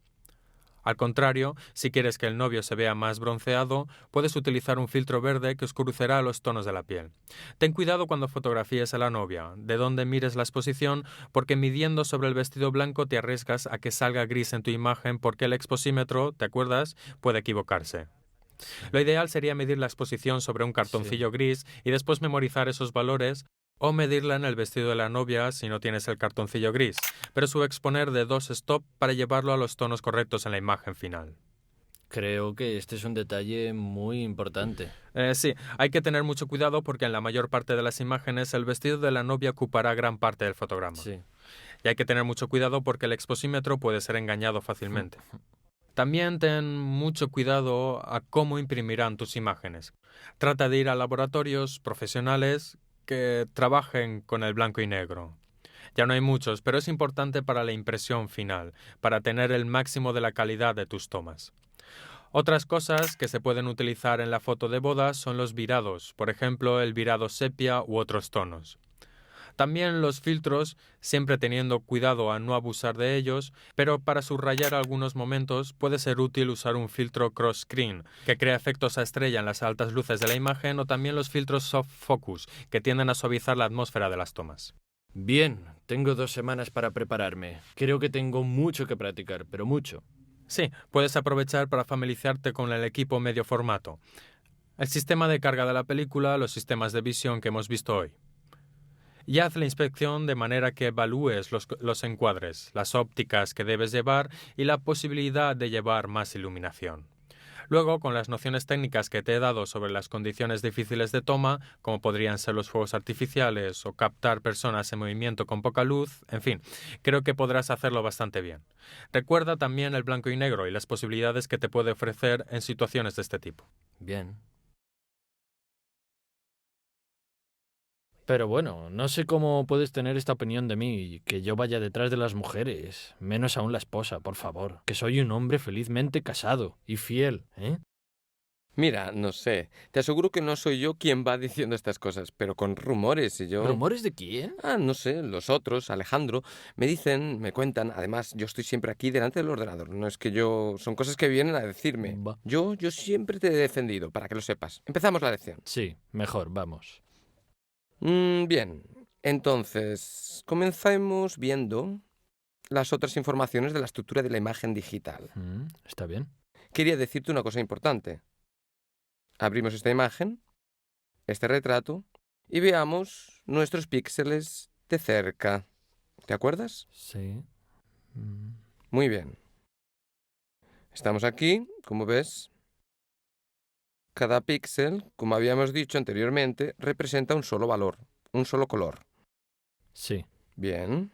Al contrario, si quieres que el novio se vea más bronceado, puedes utilizar un filtro verde que oscurecerá los tonos de la piel. Ten cuidado cuando fotografíes a la novia, de dónde mires la exposición, porque midiendo sobre el vestido blanco te arriesgas a que salga gris en tu imagen porque el exposímetro, ¿te acuerdas?, puede equivocarse. Lo ideal sería medir la exposición sobre un cartoncillo gris y después memorizar esos valores, o medirla en el vestido de la novia si no tienes el cartoncillo gris, pero subexponer de 2 stop para llevarlo a los tonos correctos en la imagen final. Creo que este es un detalle muy importante. Sí, hay que tener mucho cuidado porque en la mayor parte de las imágenes el vestido de la novia ocupará gran parte del fotograma. Sí. Y hay que tener mucho cuidado porque el exposímetro puede ser engañado fácilmente. También ten mucho cuidado a cómo imprimirán tus imágenes. Trata de ir a laboratorios profesionales que trabajen con el blanco y negro. Ya no hay muchos, pero es importante para la impresión final, para tener el máximo de la calidad de tus tomas. Otras cosas que se pueden utilizar en la foto de boda son los virados, por ejemplo el virado sepia u otros tonos. También los filtros, siempre teniendo cuidado a no abusar de ellos, pero para subrayar algunos momentos puede ser útil usar un filtro cross-screen, que crea efectos a estrella en las altas luces de la imagen, o también los filtros soft focus, que tienden a suavizar la atmósfera de las tomas. Bien, tengo 2 semanas para prepararme. Creo que tengo mucho que practicar, pero mucho. Sí, puedes aprovechar para familiarizarte con el equipo medio formato, el sistema de carga de la película, los sistemas de visión que hemos visto hoy. Y haz la inspección de manera que evalúes los encuadres, las ópticas que debes llevar y la posibilidad de llevar más iluminación. Luego, con las nociones técnicas que te he dado sobre las condiciones difíciles de toma, como podrían ser los fuegos artificiales o captar personas en movimiento con poca luz, en fin, creo que podrás hacerlo bastante bien. Recuerda también el blanco y negro y las posibilidades que te puede ofrecer en situaciones de este tipo. Bien. Pero bueno, no sé cómo puedes tener esta opinión de mí, que yo vaya detrás de las mujeres, menos aún la esposa, por favor, que soy un hombre felizmente casado y fiel, ¿eh? Mira, no sé. Te aseguro que no soy yo quien va diciendo estas cosas, pero con rumores y yo... ¿Rumores de quién? No sé, los otros, Alejandro, me dicen, me cuentan. Además, yo estoy siempre aquí delante del ordenador. No es que yo... Son cosas que vienen a decirme. Va. Yo siempre te he defendido, para que lo sepas. Empezamos la lección. Sí, mejor, vamos. Bien. Entonces, comencemos viendo las otras informaciones de la estructura de la imagen digital. Está bien. Quería decirte una cosa importante. Abrimos esta imagen, este retrato, y veamos nuestros píxeles de cerca. ¿Te acuerdas? Sí. Muy bien. Estamos aquí, como ves. Cada píxel, como habíamos dicho anteriormente, representa un solo valor, un solo color. Sí. Bien.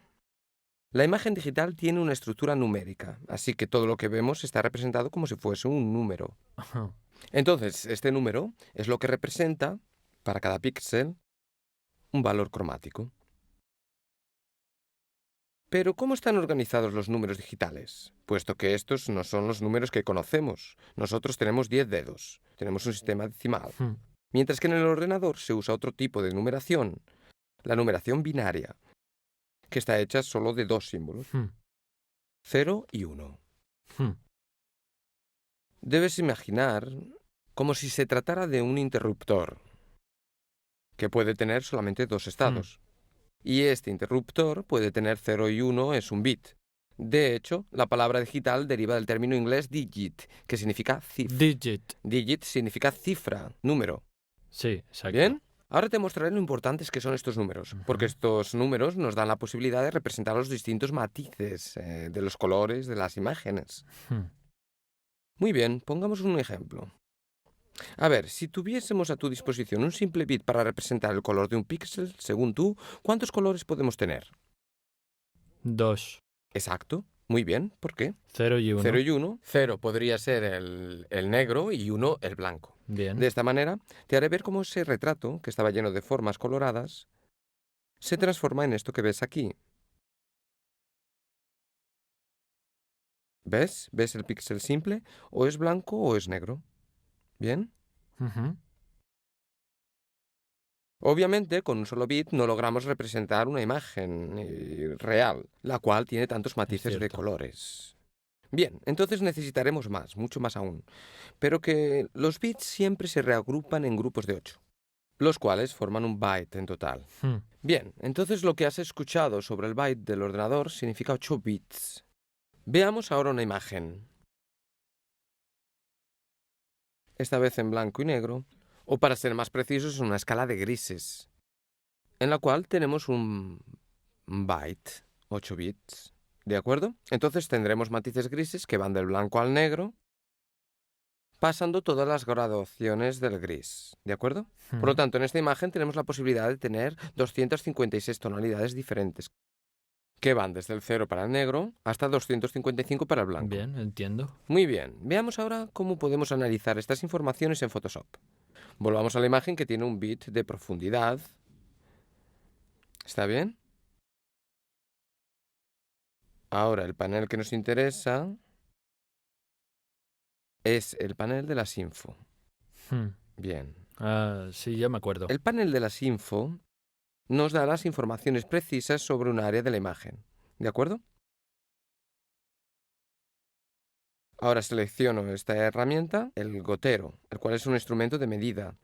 La imagen digital tiene una estructura numérica, así que todo lo que vemos está representado como si fuese un número. Ajá. Entonces, este número es lo que representa, para cada píxel, un valor cromático. Pero, ¿cómo están organizados los números digitales? Puesto que estos no son los números que conocemos. Nosotros tenemos 10 dedos, tenemos un sistema decimal. Mientras que en el ordenador se usa otro tipo de numeración, la numeración binaria, que está hecha solo de 2 símbolos, 0 y 1. Debes imaginar como si se tratara de un interruptor, que puede tener solamente 2 estados. Y este interruptor puede tener 0 y 1, es un bit. De hecho, la palabra digital deriva del término inglés digit, que significa cifra. Digit. Digit significa cifra, número. Sí, exacto. ¿Bien? Ahora te mostraré lo importantes que son estos números, porque estos números nos dan la posibilidad de representar los distintos matices de los colores de las imágenes. Muy bien, pongamos un ejemplo. A ver, si tuviésemos a tu disposición un simple bit para representar el color de un píxel, según tú, ¿cuántos colores podemos tener? 2. Exacto. Muy bien. ¿Por qué? 0 y 1. 0 y 1. 0 podría ser el negro y 1 el blanco. Bien. De esta manera, te haré ver cómo ese retrato, que estaba lleno de formas coloradas, se transforma en esto que ves aquí. ¿Ves? ¿Ves el píxel simple? O es blanco o es negro. ¿Bien? Obviamente, con un solo bit no logramos representar una imagen real, la cual tiene tantos matices de cierto. colores. Bien, entonces necesitaremos más, mucho más aún. Pero que los bits siempre se reagrupan en grupos de 8, los cuales forman un byte en total. Bien, entonces lo que has escuchado sobre el byte del ordenador significa 8 bits. Veamos ahora una imagen. Esta vez en blanco y negro, o para ser más precisos, una escala de grises, en la cual tenemos un byte, 8 bits. ¿De acuerdo? Entonces tendremos matices grises que van del blanco al negro, pasando todas las graduaciones del gris. ¿De acuerdo? Por lo tanto, en esta imagen tenemos la posibilidad de tener 256 tonalidades diferentes, que van desde el 0 para el negro hasta 255 para el blanco. Bien, entiendo. Muy bien. Veamos ahora cómo podemos analizar estas informaciones en Photoshop. Volvamos a la imagen que tiene un bit de profundidad. ¿Está bien? Ahora, el panel que nos interesa es el panel de las info. Bien. Sí, ya me acuerdo. El panel de las info nos da las informaciones precisas sobre un área de la imagen. ¿De acuerdo? Ahora selecciono esta herramienta, el gotero, el cual es un instrumento de medida.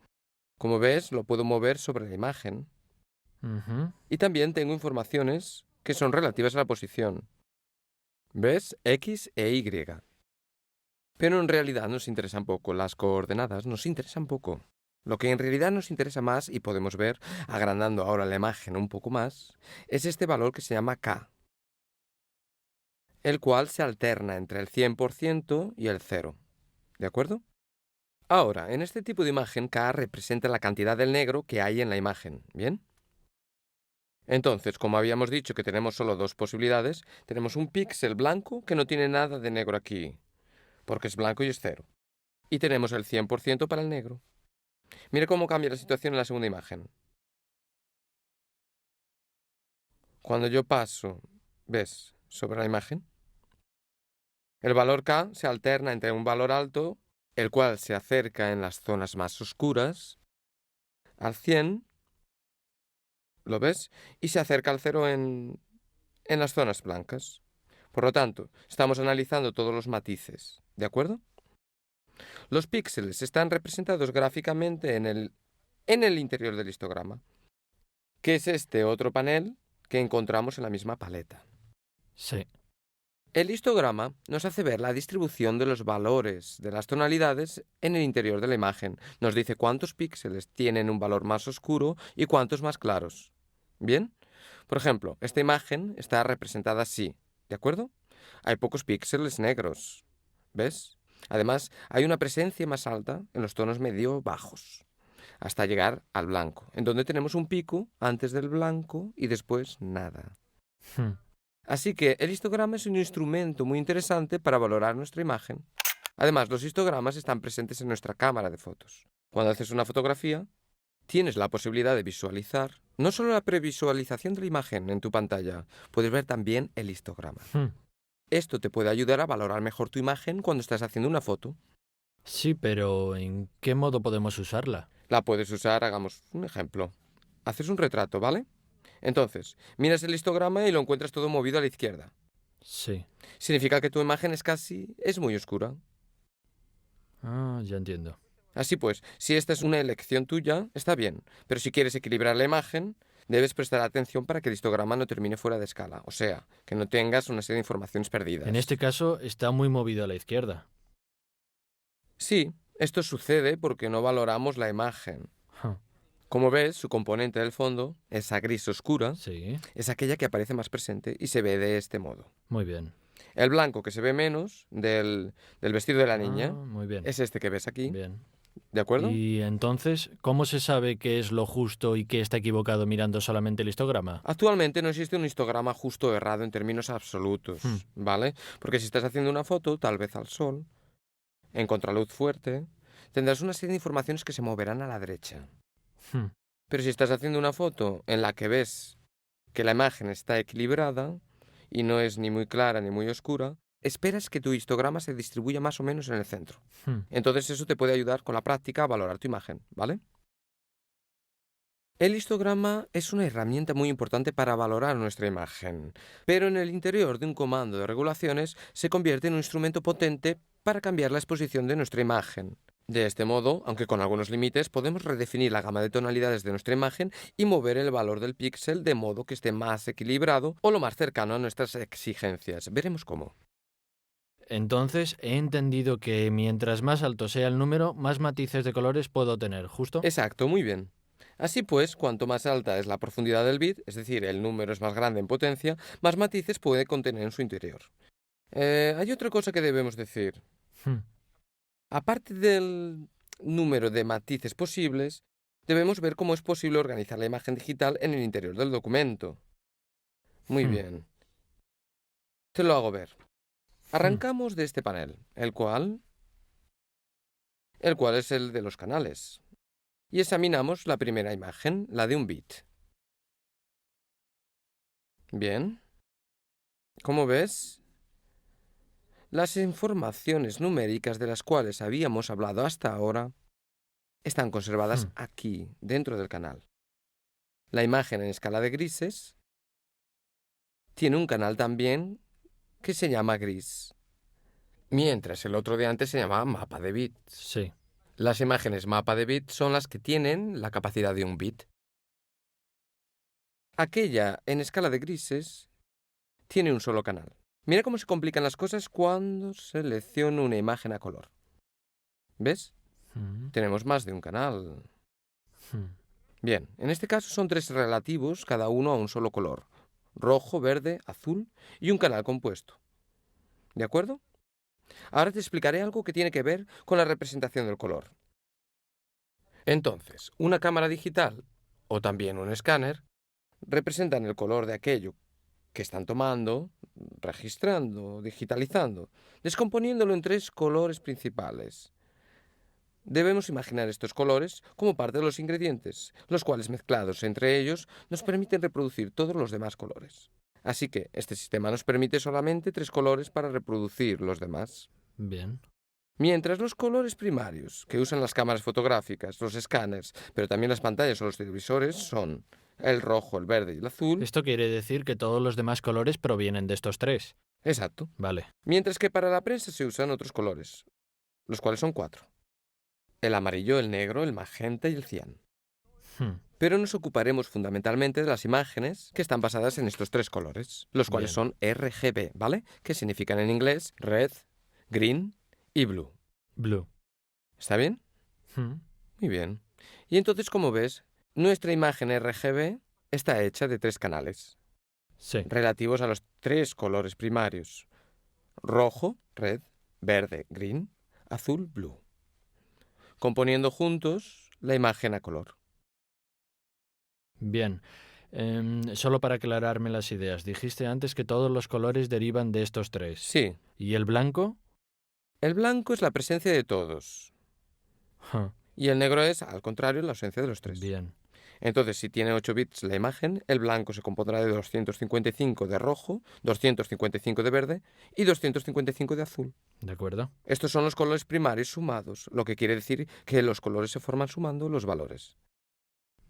Como ves, lo puedo mover sobre la imagen. Y también tengo informaciones que son relativas a la posición. ¿Ves? X e Y. Pero en realidad nos interesan poco. Las coordenadas nos interesan poco. Lo que en realidad nos interesa más, y podemos ver, agrandando ahora la imagen un poco más, es este valor que se llama K, el cual se alterna entre el 100% y el 0. ¿De acuerdo? Ahora, en este tipo de imagen, K representa la cantidad del negro que hay en la imagen. ¿Bien? Entonces, como habíamos dicho que tenemos solo dos posibilidades, tenemos un píxel blanco que no tiene nada de negro aquí, porque es blanco y es 0. Y tenemos el 100% para el negro. Mira cómo cambia la situación en la segunda imagen. Cuando yo paso, ¿ves?, sobre la imagen, el valor K se alterna entre un valor alto, el cual se acerca en las zonas más oscuras, al 100, ¿lo ves? Y se acerca al 0 en las zonas blancas. Por lo tanto, estamos analizando todos los matices, ¿de acuerdo? Los píxeles están representados gráficamente en el interior del histograma, que es este otro panel que encontramos en la misma paleta. Sí. El histograma nos hace ver la distribución de los valores de las tonalidades en el interior de la imagen. Nos dice cuántos píxeles tienen un valor más oscuro y cuántos más claros. ¿Bien? Por ejemplo, esta imagen está representada así, ¿de acuerdo? Hay pocos píxeles negros, ¿ves? Además, hay una presencia más alta en los tonos medio bajos, hasta llegar al blanco, en donde tenemos un pico antes del blanco y después nada. Así que el histograma es un instrumento muy interesante para valorar nuestra imagen. Además, los histogramas están presentes en nuestra cámara de fotos. Cuando haces una fotografía, tienes la posibilidad de visualizar no solo la previsualización de la imagen en tu pantalla, puedes ver también el histograma. Esto te puede ayudar a valorar mejor tu imagen cuando estás haciendo una foto. Sí, pero ¿en qué modo podemos usarla? La puedes usar, hagamos un ejemplo. Haces un retrato, ¿vale? Entonces, miras el histograma y lo encuentras todo movido a la izquierda. Sí. Significa que tu imagen es muy oscura. Ya entiendo. Así pues, si esta es una elección tuya, está bien. Pero si quieres equilibrar la imagen, debes prestar atención para que el histograma no termine fuera de escala. O sea, que no tengas una serie de informaciones perdidas. En este caso está muy movido a la izquierda. Sí, esto sucede porque no valoramos la imagen. Como ves, su componente del fondo, esa gris oscura, Sí, es aquella que aparece más presente y se ve de este modo. muy bien. El blanco que se ve menos del vestido de la niña Muy bien. es este que ves aquí, Bien. ¿de acuerdo? Y entonces, ¿cómo se sabe qué es lo justo y qué está equivocado mirando solamente el histograma? Actualmente no existe un histograma justo o errado en términos absolutos, ¿vale? Porque si estás haciendo una foto, tal vez al sol, en contraluz fuerte, tendrás una serie de informaciones que se moverán a la derecha. Hmm, Pero si estás haciendo una foto en la que ves que la imagen está equilibrada y no es ni muy clara ni muy oscura, esperas que tu histograma se distribuya más o menos en el centro. hmm. Entonces eso te puede ayudar con la práctica a valorar tu imagen, ¿vale? El histograma es una herramienta muy importante para valorar nuestra imagen, pero en el interior de un comando de regulaciones se convierte en un instrumento potente para cambiar la exposición de nuestra imagen. De este modo, aunque con algunos límites, podemos redefinir la gama de tonalidades de nuestra imagen y mover el valor del píxel de modo que esté más equilibrado o lo más cercano a nuestras exigencias. Veremos cómo. Entonces, he entendido que mientras más alto sea el número, más matices de colores puedo tener, ¿justo? Exacto, muy bien. Así pues, cuanto más alta es la profundidad del bit, es decir, el número es más grande en potencia, más matices puede contener en su interior. Hay otra cosa que debemos decir. Hmm, Aparte del número de matices posibles, debemos ver cómo es posible organizar la imagen digital en el interior del documento. Muy Hmm. bien. Te lo hago ver. hmm. Arrancamos de este panel, el cual es el de los canales. Y examinamos la primera imagen, la de un bit. Bien. Como ves, las informaciones numéricas de las cuales habíamos hablado hasta ahora están conservadas Hmm. aquí, dentro del canal. La imagen en escala de grises tiene un canal también que se llama gris, mientras el otro de antes se llamaba mapa de bits. Sí, Las imágenes mapa de bits son las que tienen la capacidad de un bit. Aquella en escala de grises tiene un solo canal. Mira cómo se complican las cosas cuando selecciono una imagen a color. ¿Ves? Hmm, Tenemos más de un canal. hmm. Bien, en este caso son tres relativos, cada uno a un solo color. Rojo, verde, azul y un canal compuesto. ¿De acuerdo? Ahora te explicaré algo que tiene que ver con la representación del color. Entonces, una cámara digital o también un escáner representan el color de aquello que están tomando, registrando, digitalizando, descomponiéndolo en tres colores principales. Debemos imaginar estos colores como parte de los ingredientes, los cuales mezclados entre ellos nos permiten reproducir todos los demás colores. Así que este sistema nos permite solamente tres colores para reproducir los demás. Bien. Mientras los colores primarios que usan las cámaras fotográficas, los escáneres, pero también las pantallas o los televisores son el rojo, el verde y el azul. Esto quiere decir que todos los demás colores provienen de estos tres. Exacto. Vale. Mientras que para la prensa se usan otros colores, los cuales son cuatro. El amarillo, el negro, el magenta y el cian. Hmm, Pero nos ocuparemos fundamentalmente de las imágenes que están basadas en estos tres colores, los cuales Bien. son RGB, ¿vale? Que significan en inglés red, green y blue. Blue. ¿Está bien? Hmm, Muy bien. Y entonces, como ves, nuestra imagen RGB está hecha de tres canales, Sí. relativos a los tres colores primarios. Rojo, red, verde, green, azul, blue. Componiendo juntos la imagen a color. Bien. Solo para aclararme las ideas, dijiste antes que todos los colores derivan de estos tres. Sí, ¿Y el blanco? el blanco es la presencia de todos. Ja, Y el negro es, al contrario, la ausencia de los tres. bien. Entonces, si tiene 8 bits la imagen, el blanco se compondrá de 255 de rojo, 255 de verde y 255 de azul. ¿De acuerdo? Estos son los colores primarios sumados, lo que quiere decir que los colores se forman sumando los valores.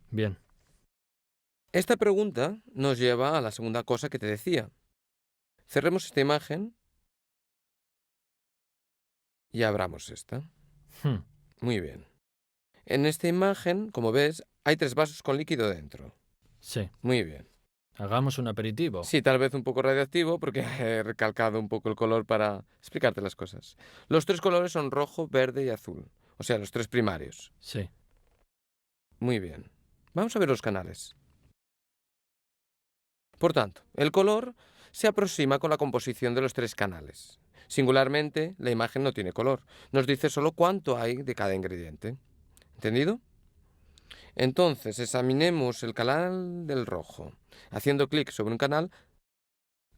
Bien. Esta pregunta nos lleva a la segunda cosa que te decía. Cerremos esta imagen y abramos esta. Hmm, Muy bien. En esta imagen, como ves, hay tres vasos con líquido dentro. Sí. Muy bien. Hagamos un aperitivo. Sí, tal vez un poco radiactivo porque he recalcado un poco el color para explicarte las cosas. Los tres colores son rojo, verde y azul, o sea, los tres primarios. Sí. Muy bien. Vamos a ver los canales. Por tanto, el color se aproxima con la composición de los tres canales. Singularmente, la imagen no tiene color. Nos dice solo cuánto hay de cada ingrediente. ¿Entendido? Entonces, examinemos el canal del rojo. Haciendo clic sobre un canal,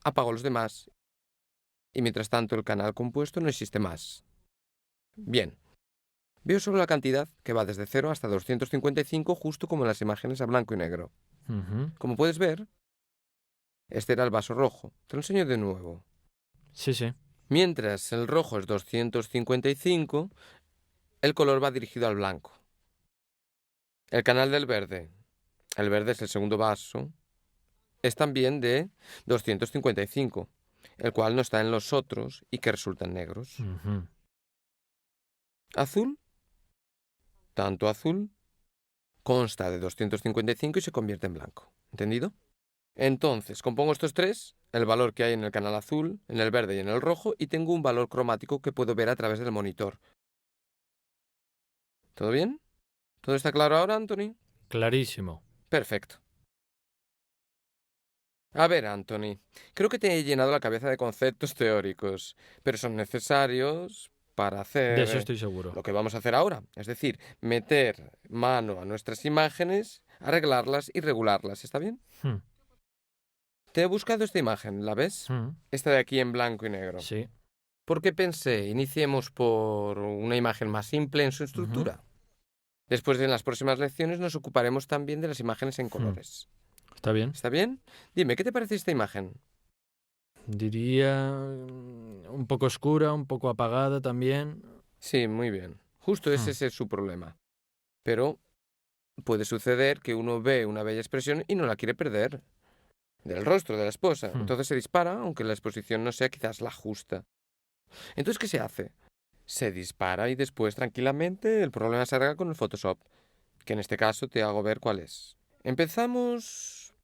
apago los demás. Y mientras tanto, el canal compuesto no existe más. Bien. Veo solo la cantidad que va desde 0 hasta 255, justo como en las imágenes a blanco y negro. Como puedes ver, este era el vaso rojo. Te lo enseño de nuevo. Sí, sí. Mientras el rojo es 255, el color va dirigido al blanco. El canal del verde, el verde es el segundo vaso, es también de 255, el cual no está en los otros y que resultan negros. Azul, tanto azul, consta de 255 y se convierte en blanco. ¿Entendido? Entonces, compongo estos tres, el valor que hay en el canal azul, en el verde y en el rojo, y tengo un valor cromático que puedo ver a través del monitor. ¿Todo bien? ¿Todo está claro ahora, Anthony? Clarísimo. Perfecto. A ver, Anthony, creo que te he llenado la cabeza de conceptos teóricos, pero son necesarios para hacer De eso estoy seguro. lo que vamos a hacer ahora, es decir, meter mano a nuestras imágenes, arreglarlas y regularlas, ¿está bien? Hmm. Te he buscado esta imagen, ¿la ves? Esta de aquí en blanco y negro. Sí. Porque pensé, iniciemos por una imagen más simple en su estructura. Después, en las próximas lecciones, nos ocuparemos también de las imágenes en colores. ¿Está bien? ¿Está bien? Dime, ¿qué te parece esta imagen? Diría un poco oscura, un poco apagada también. Sí, muy bien. Justo ese es su problema. Pero puede suceder que uno ve una bella expresión y no la quiere perder. Del rostro de la esposa. Entonces se dispara, aunque la exposición no sea quizás la justa. Entonces, ¿qué se hace? Se dispara y después, tranquilamente, el problema se arregla con el Photoshop, que en este caso te hago ver cuál es. Empezamos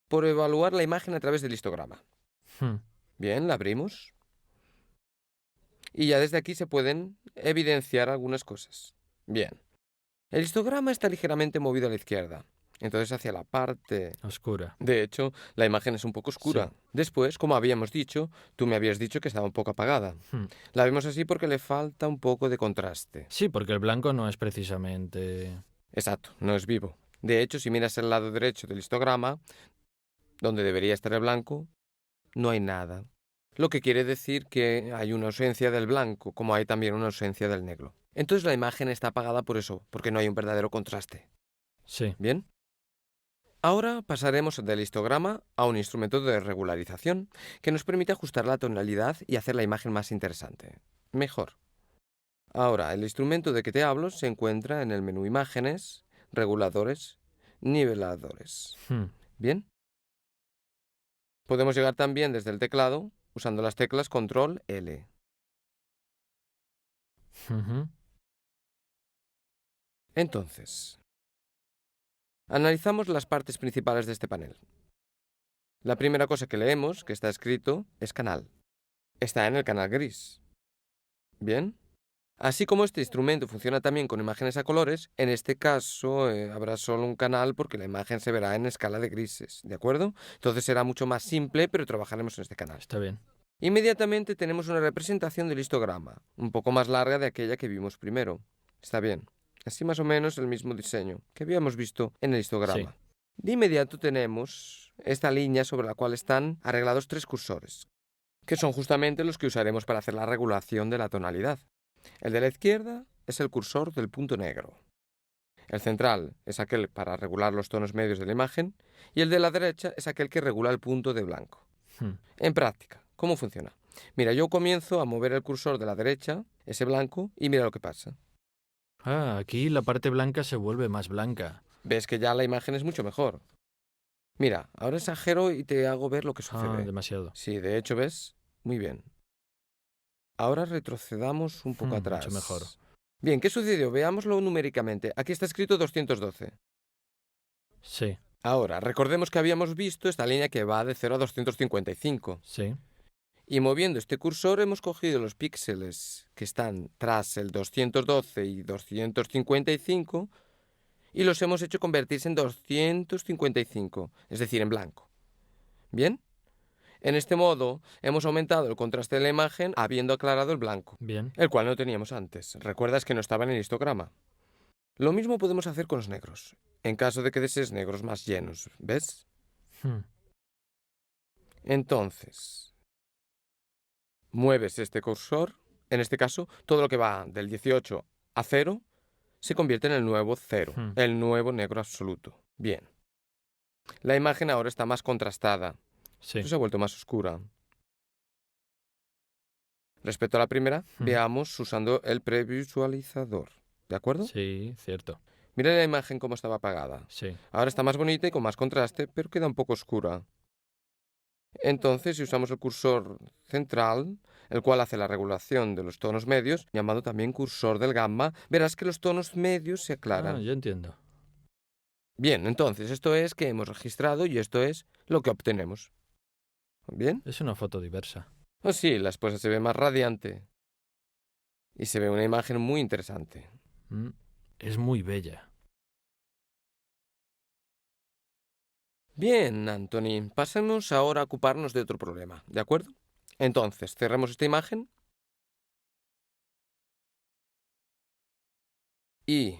por evaluar la imagen a través del histograma. Bien, la abrimos. Y ya desde aquí se pueden evidenciar algunas cosas. Bien. El histograma está ligeramente movido a la izquierda. Entonces hacia la parte oscura. De hecho, la imagen es un poco oscura. Sí. Después, como habíamos dicho, tú me habías dicho que estaba un poco apagada. La vemos así porque le falta un poco de contraste. Sí, porque el blanco no es precisamente... Exacto, no es vivo. De hecho, si miras el lado derecho del histograma, donde debería estar el blanco, no hay nada. Lo que quiere decir que hay una ausencia del blanco, como hay también una ausencia del negro. Entonces la imagen está apagada por eso, porque no hay un verdadero contraste. Sí. ¿Bien? Ahora pasaremos del histograma a un instrumento de regularización que nos permite ajustar la tonalidad y hacer la imagen más interesante. Mejor. Ahora, el instrumento de que te hablo se encuentra en el menú Imágenes, Reguladores, Niveladores. ¿Bien? Podemos llegar también desde el teclado usando las teclas Control L. Entonces, analizamos las partes principales de este panel. La primera cosa que leemos, que está escrito, es canal. Está en el canal gris. ¿Bien? Así como este instrumento funciona también con imágenes a colores, en este caso habrá solo un canal porque la imagen se verá en escala de grises, ¿de acuerdo? Entonces será mucho más simple, pero trabajaremos en este canal. Está bien. Inmediatamente tenemos una representación del histograma, un poco más larga de aquella que vimos primero. Está bien. Así más o menos el mismo diseño que habíamos visto en el histograma. Sí. De inmediato tenemos esta línea sobre la cual están arreglados tres cursores, que son justamente los que usaremos para hacer la regulación de la tonalidad. El de la izquierda es el cursor del punto negro. El central es aquel para regular los tonos medios de la imagen y el de la derecha es aquel que regula el punto de blanco. En práctica, ¿cómo funciona? Mira, yo comienzo a mover el cursor de la derecha, ese blanco, y mira lo que pasa. Aquí la parte blanca se vuelve más blanca. Ves que ya la imagen es mucho mejor. Mira, ahora exagero y te hago ver lo que sucede. Demasiado. Sí, de hecho, ¿ves? Muy bien. Ahora retrocedamos un poco atrás. Mucho mejor. Bien, ¿qué sucedió? Veámoslo numéricamente. Aquí está escrito 212. Sí. Ahora, recordemos que habíamos visto esta línea que va de 0 a 255. Sí. Y moviendo este cursor hemos cogido los píxeles que están tras el 212 y 255 y los hemos hecho convertirse en 255, es decir, en blanco. ¿Bien? En este modo, hemos aumentado el contraste de la imagen habiendo aclarado el blanco, Bien. el cual no teníamos antes. ¿Recuerdas que no estaba en el histograma? Lo mismo podemos hacer con los negros, en caso de que desees negros más llenos, ¿ves? Hmm. Entonces, mueves este cursor, en este caso, todo lo que va del 18 a 0 se convierte en el nuevo 0, el nuevo negro absoluto. Bien. La imagen ahora está más contrastada. Sí. Se ha vuelto más oscura. Respecto a la primera, veamos usando el previsualizador. ¿De acuerdo? Sí, cierto. Mira la imagen cómo estaba apagada. Sí. Ahora está más bonita y con más contraste, pero queda un poco oscura. Entonces, si usamos el cursor central, el cual hace la regulación de los tonos medios, llamado también cursor del gamma, verás que los tonos medios se aclaran. Ah, yo entiendo. Bien, entonces esto es que hemos registrado y esto es lo que obtenemos. ¿Bien? Es una foto diversa. Oh, sí, la esposa se ve más radiante. Y se ve una imagen muy interesante. Es muy bella. Bien, Anthony, pasemos ahora a ocuparnos de otro problema, ¿de acuerdo? Entonces, cerremos esta imagen. Y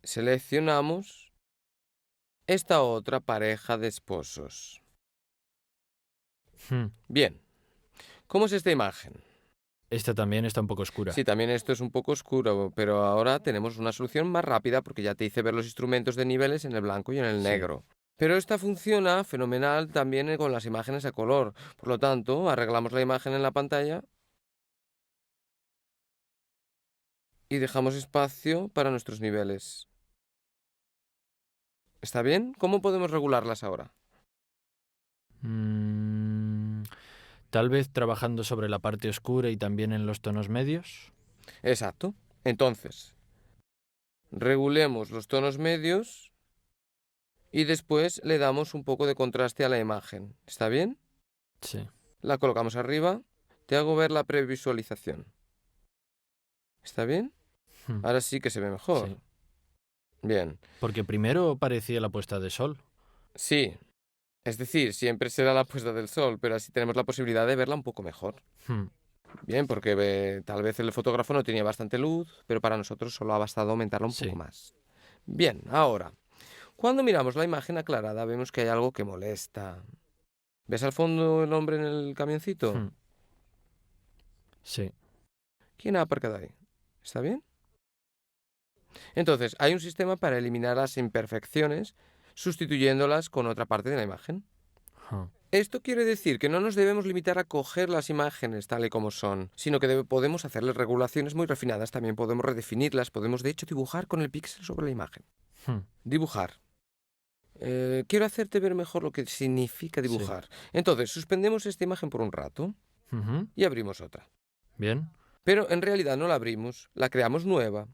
seleccionamos esta otra pareja de esposos. Bien, ¿cómo es esta imagen? Esta también está un poco oscura. Sí, también esto es un poco oscuro, pero ahora tenemos una solución más rápida porque ya te hice ver los instrumentos de niveles en el blanco y en el negro. Pero esta funciona fenomenal también con las imágenes a color. Por lo tanto, arreglamos la imagen en la pantalla y dejamos espacio para nuestros niveles. ¿Está bien? ¿Cómo podemos regularlas ahora? Tal vez trabajando sobre la parte oscura y también en los tonos medios. Exacto. Entonces, regulemos los tonos medios y después le damos un poco de contraste a la imagen. ¿Está bien? Sí. La colocamos arriba. Te hago ver la previsualización. ¿Está bien? Ahora sí que se ve mejor. Sí. Bien. Porque primero parecía la puesta de sol. Sí. Es decir, siempre será la puesta del sol, pero así tenemos la posibilidad de verla un poco mejor. Bien, porque tal vez el fotógrafo no tenía bastante luz, pero para nosotros solo ha bastado aumentarla un poco más. Bien, ahora, cuando miramos la imagen aclarada vemos que hay algo que molesta. ¿Ves al fondo el hombre en el camioncito? Sí. ¿Quién ha aparcado ahí? ¿Está bien? Entonces, hay un sistema para eliminar las imperfecciones sustituyéndolas con otra parte de la imagen. Esto quiere decir que no nos debemos limitar a coger las imágenes tal y como son, sino que podemos hacerles regulaciones muy refinadas, también podemos redefinirlas, podemos de hecho dibujar con el píxel sobre la imagen. Dibujar. Quiero hacerte ver mejor lo que significa dibujar. Sí. Entonces, suspendemos esta imagen por un rato y abrimos otra. Bien. Pero en realidad no la abrimos, la creamos nueva.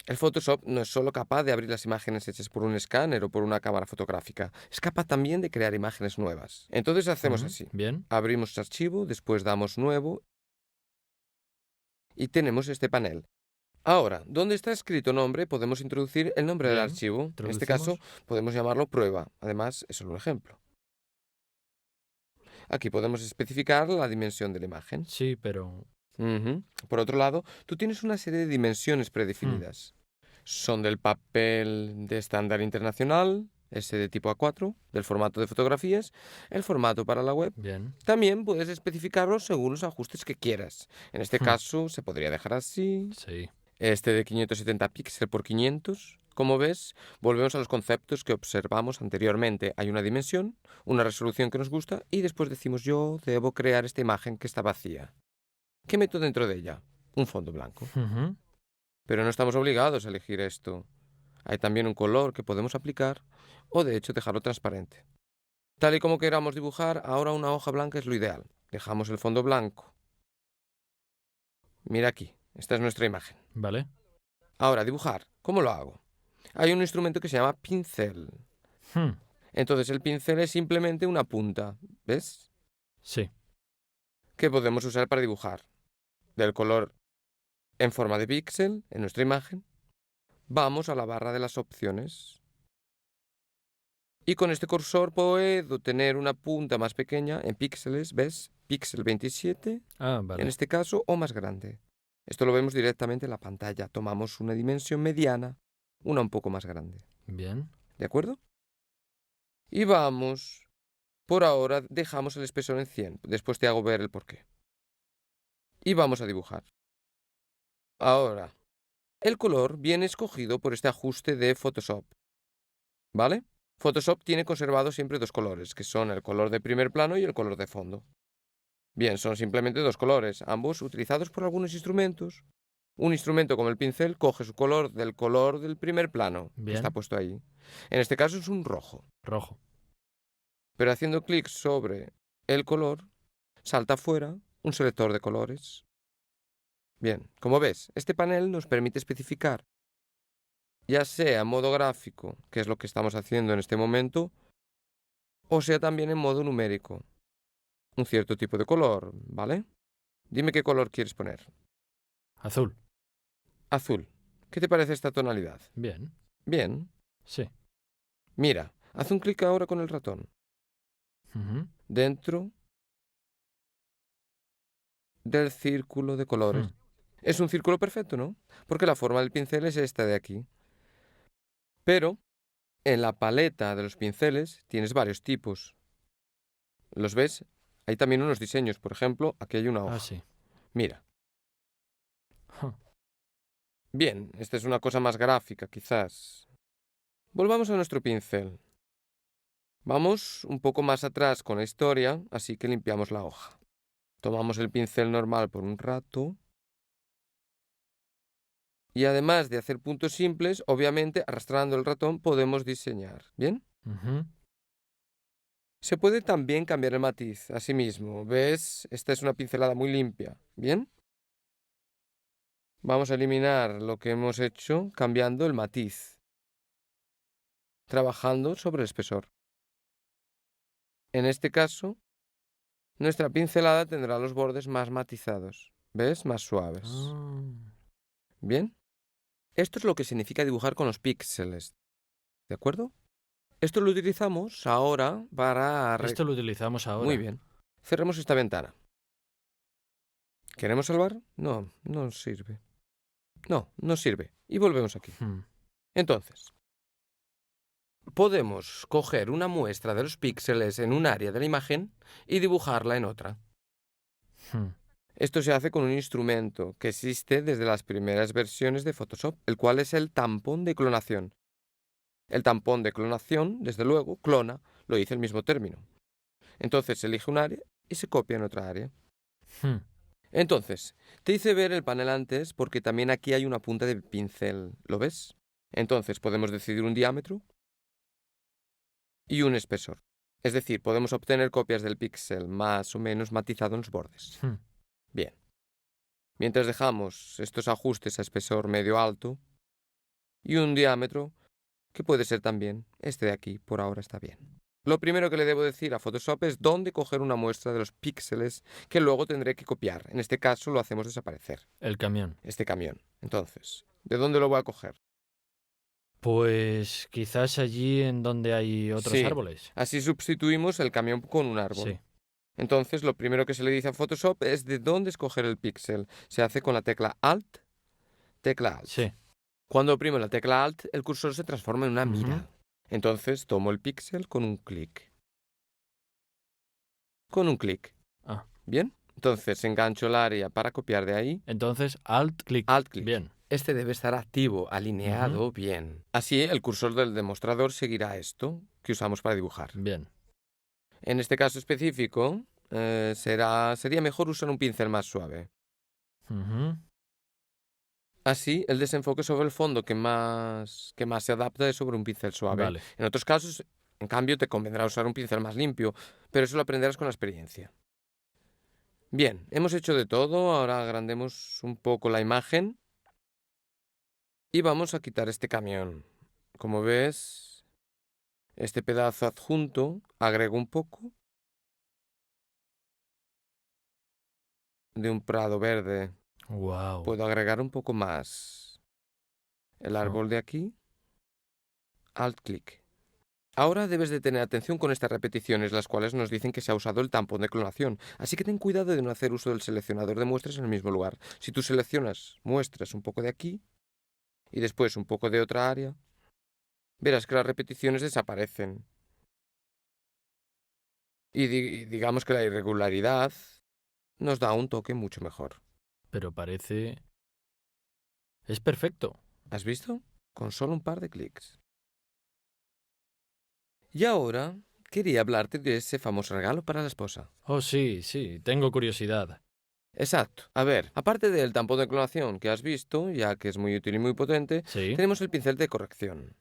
El Photoshop no es solo capaz de abrir las imágenes hechas por un escáner o por una cámara fotográfica, es capaz también de crear imágenes nuevas. Entonces hacemos así. Bien. Abrimos archivo, después damos nuevo y tenemos este panel. Ahora, donde está escrito nombre, podemos introducir el nombre del archivo. En este caso, podemos llamarlo prueba. Además, es solo un ejemplo. Aquí podemos especificar la dimensión de la imagen. Sí, pero... Por otro lado, tú tienes una serie de dimensiones predefinidas. Son del papel de estándar internacional, ese de tipo A4, del formato de fotografías, el formato para la web. Bien. También puedes especificarlo según los ajustes que quieras. En este caso, se podría dejar así. Sí. Este de 570 píxeles por 500. Como ves, volvemos a los conceptos que observamos anteriormente. Hay una dimensión, una resolución que nos gusta y después decimos yo debo crear esta imagen que está vacía. ¿Qué meto dentro de ella? Un fondo blanco. Pero no estamos obligados a elegir esto. Hay también un color que podemos aplicar o de hecho dejarlo transparente. Tal y como queramos dibujar, ahora una hoja blanca es lo ideal. Dejamos el fondo blanco. Mira aquí, esta es nuestra imagen. Vale. Ahora, dibujar. ¿Cómo lo hago? Hay un instrumento que se llama pincel. Entonces el pincel es simplemente una punta. ¿Ves? Sí. Que podemos usar para dibujar. Del color en forma de píxel en nuestra imagen. vamos a la barra de las opciones. Y con este cursor puedo tener una punta más pequeña en píxeles, ¿ves? Píxel 27, Vale. en este caso, o más grande. Esto lo vemos directamente en la pantalla. Tomamos una dimensión mediana, una un poco más grande. Bien. ¿De acuerdo? Y vamos. Por ahora dejamos el espesor en 100. Después te hago ver el porqué. Y vamos a dibujar. Ahora, el color viene escogido por este ajuste de Photoshop. ¿Vale? Photoshop tiene conservado siempre dos colores, que son el color de primer plano y el color de fondo. Bien, son simplemente dos colores, ambos utilizados por algunos instrumentos. Un instrumento como el pincel coge su color del primer plano, que Bien. está puesto ahí. En este caso es un rojo. Rojo. Pero haciendo clic sobre el color, salta fuera un selector de colores. Bien, como ves, este panel nos permite especificar, ya sea en modo gráfico, que es lo que estamos haciendo en este momento, o sea también en modo numérico, un cierto tipo de color, ¿vale? Dime qué color quieres poner. Azul. Azul. ¿Qué te parece esta tonalidad? Bien. Bien. Sí. Mira, haz un clic ahora con el ratón. Ujú. Dentro del círculo de colores. Mm. Es un círculo perfecto, ¿no? Porque la forma del pincel es esta de aquí. Pero en la paleta de los pinceles tienes varios tipos. ¿Los ves? Hay también unos diseños. Por ejemplo, aquí hay una hoja. Sí. Mira. Huh. Bien, esta es una cosa más gráfica, quizás. Volvamos a nuestro pincel. Vamos un poco más atrás con la historia, así que limpiamos la hoja. Tomamos el pincel normal por un rato. Y además de hacer puntos simples, obviamente arrastrando el ratón podemos diseñar. ¿Bien? Ujú. Se puede también cambiar el matiz, asimismo. ¿Ves? Esta es una pincelada muy limpia. ¿Bien? Vamos a eliminar lo que hemos hecho cambiando el matiz, trabajando sobre el espesor. En este caso, nuestra pincelada tendrá los bordes más matizados. ¿Ves? Más suaves. ¿Bien? Esto es lo que significa dibujar con los píxeles. ¿De acuerdo? Esto lo utilizamos ahora para... Esto lo utilizamos ahora. Muy bien. Cerremos esta ventana. ¿Queremos salvar? No, no sirve. No, no sirve. Y volvemos aquí. Entonces, podemos coger una muestra de los píxeles en un área de la imagen y dibujarla en otra. Esto se hace con un instrumento que existe desde las primeras versiones de Photoshop, el cual es el tampón de clonación. El tampón de clonación, desde luego, clona, lo dice el mismo término. Entonces se elige un área y se copia en otra área. Entonces, te hice ver el panel antes porque también aquí hay una punta de pincel. ¿Lo ves? Entonces podemos decidir un diámetro y un espesor. Es decir, podemos obtener copias del píxel más o menos matizado en los bordes. Bien. Mientras dejamos estos ajustes a espesor medio alto y un diámetro que puede ser también este de aquí, por ahora está bien. Lo primero que le debo decir a Photoshop es dónde coger una muestra de los píxeles que luego tendré que copiar. En este caso lo hacemos desaparecer. El camión. Este camión. Entonces, ¿de dónde lo voy a coger? Pues quizás allí en donde hay otros Sí. árboles. Así sustituimos el camión con un árbol. Sí. Entonces, lo primero que se le dice a Photoshop es de dónde escoger el píxel. Se hace con la tecla Alt, tecla Alt. Sí. Cuando oprimo la tecla Alt, el cursor se transforma en una Ujú. mira. Entonces, tomo el píxel con un clic. Con un clic. Ah. ¿Bien? Entonces, engancho el área para copiar de ahí. Entonces, Alt-clic. Alt-clic. Bien. Este debe estar activo, alineado, bien. Así, el cursor del demostrador seguirá esto que usamos para dibujar. Bien. En este caso específico, sería mejor usar un pincel más suave. Ujú. Así, el desenfoque sobre el fondo que más se adapta es sobre un pincel suave. Vale. En otros casos, en cambio, te convendrá usar un pincel más limpio, pero eso lo aprenderás con la experiencia. Bien, hemos hecho de todo, ahora agrandemos un poco la imagen y vamos a quitar este camión. Como ves, este pedazo adjunto, agrego un poco de un prado verde. Wow. Puedo agregar un poco más. el árbol de aquí, Alt-clic. Ahora debes de tener atención con estas repeticiones, las cuales nos dicen que se ha usado el tampón de clonación, así que ten cuidado de no hacer uso del seleccionador de muestras en el mismo lugar. Si tú seleccionas muestras un poco de aquí y después un poco de otra área, verás que las repeticiones desaparecen. Y digamos que la irregularidad nos da un toque mucho mejor. Pero parece... Es perfecto. ¿Has visto? Con solo un par de clics. Y ahora quería hablarte de ese famoso regalo para la esposa. Oh, sí, tengo curiosidad. Exacto. A ver, aparte del tampón de clonación que has visto, ya que es muy útil y muy potente, ¿Sí? tenemos el pincel de corrección,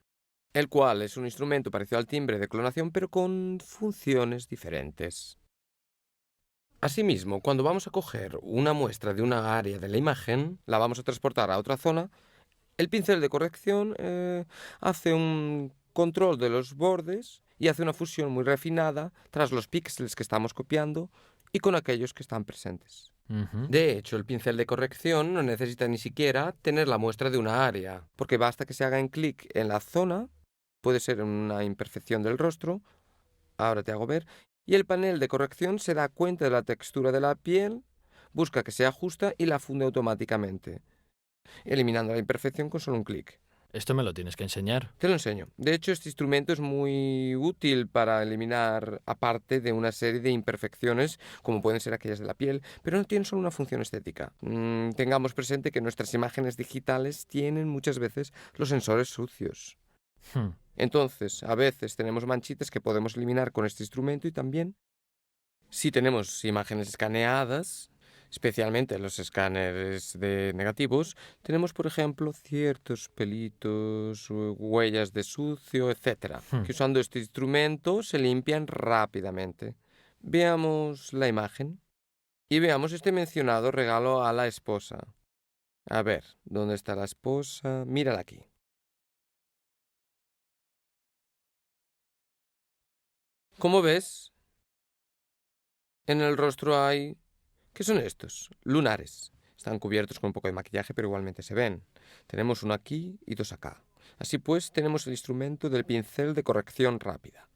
el cual es un instrumento parecido al timbre de clonación, pero con funciones diferentes. Asimismo, cuando vamos a coger una muestra de una área de la imagen, la vamos a transportar a otra zona, el pincel de corrección hace un control de los bordes y hace una fusión muy refinada tras los píxeles que estamos copiando y con aquellos que están presentes. Ujú. De hecho, el pincel de corrección no necesita ni siquiera tener la muestra de una área, porque basta que se haga en clic en la zona, puede ser una imperfección del rostro, ahora te hago ver, y el panel de corrección se da cuenta de la textura de la piel, busca que sea justa y la funde automáticamente, eliminando la imperfección con solo un clic. Esto me lo tienes que enseñar. Te lo enseño. De hecho, este instrumento es muy útil para eliminar, aparte de una serie de imperfecciones, como pueden ser aquellas de la piel, pero no tiene solo una función estética. Tengamos presente que nuestras imágenes digitales tienen muchas veces los sensores sucios. Hmm. Entonces, a veces tenemos manchitas que podemos eliminar con este instrumento y también, si tenemos imágenes escaneadas, especialmente los escáneres de negativos, tenemos, por ejemplo, ciertos pelitos, huellas de sucio, etc., Hmm. que usando este instrumento se limpian rápidamente. Veamos la imagen y veamos este mencionado regalo a la esposa. A ver, ¿dónde está la esposa? Mírala aquí. Como ves, en el rostro hay... ¿Qué son estos? Lunares. Están cubiertos con un poco de maquillaje, pero igualmente se ven. Tenemos uno aquí y dos acá. Así pues, tenemos el instrumento del pincel de corrección rápida.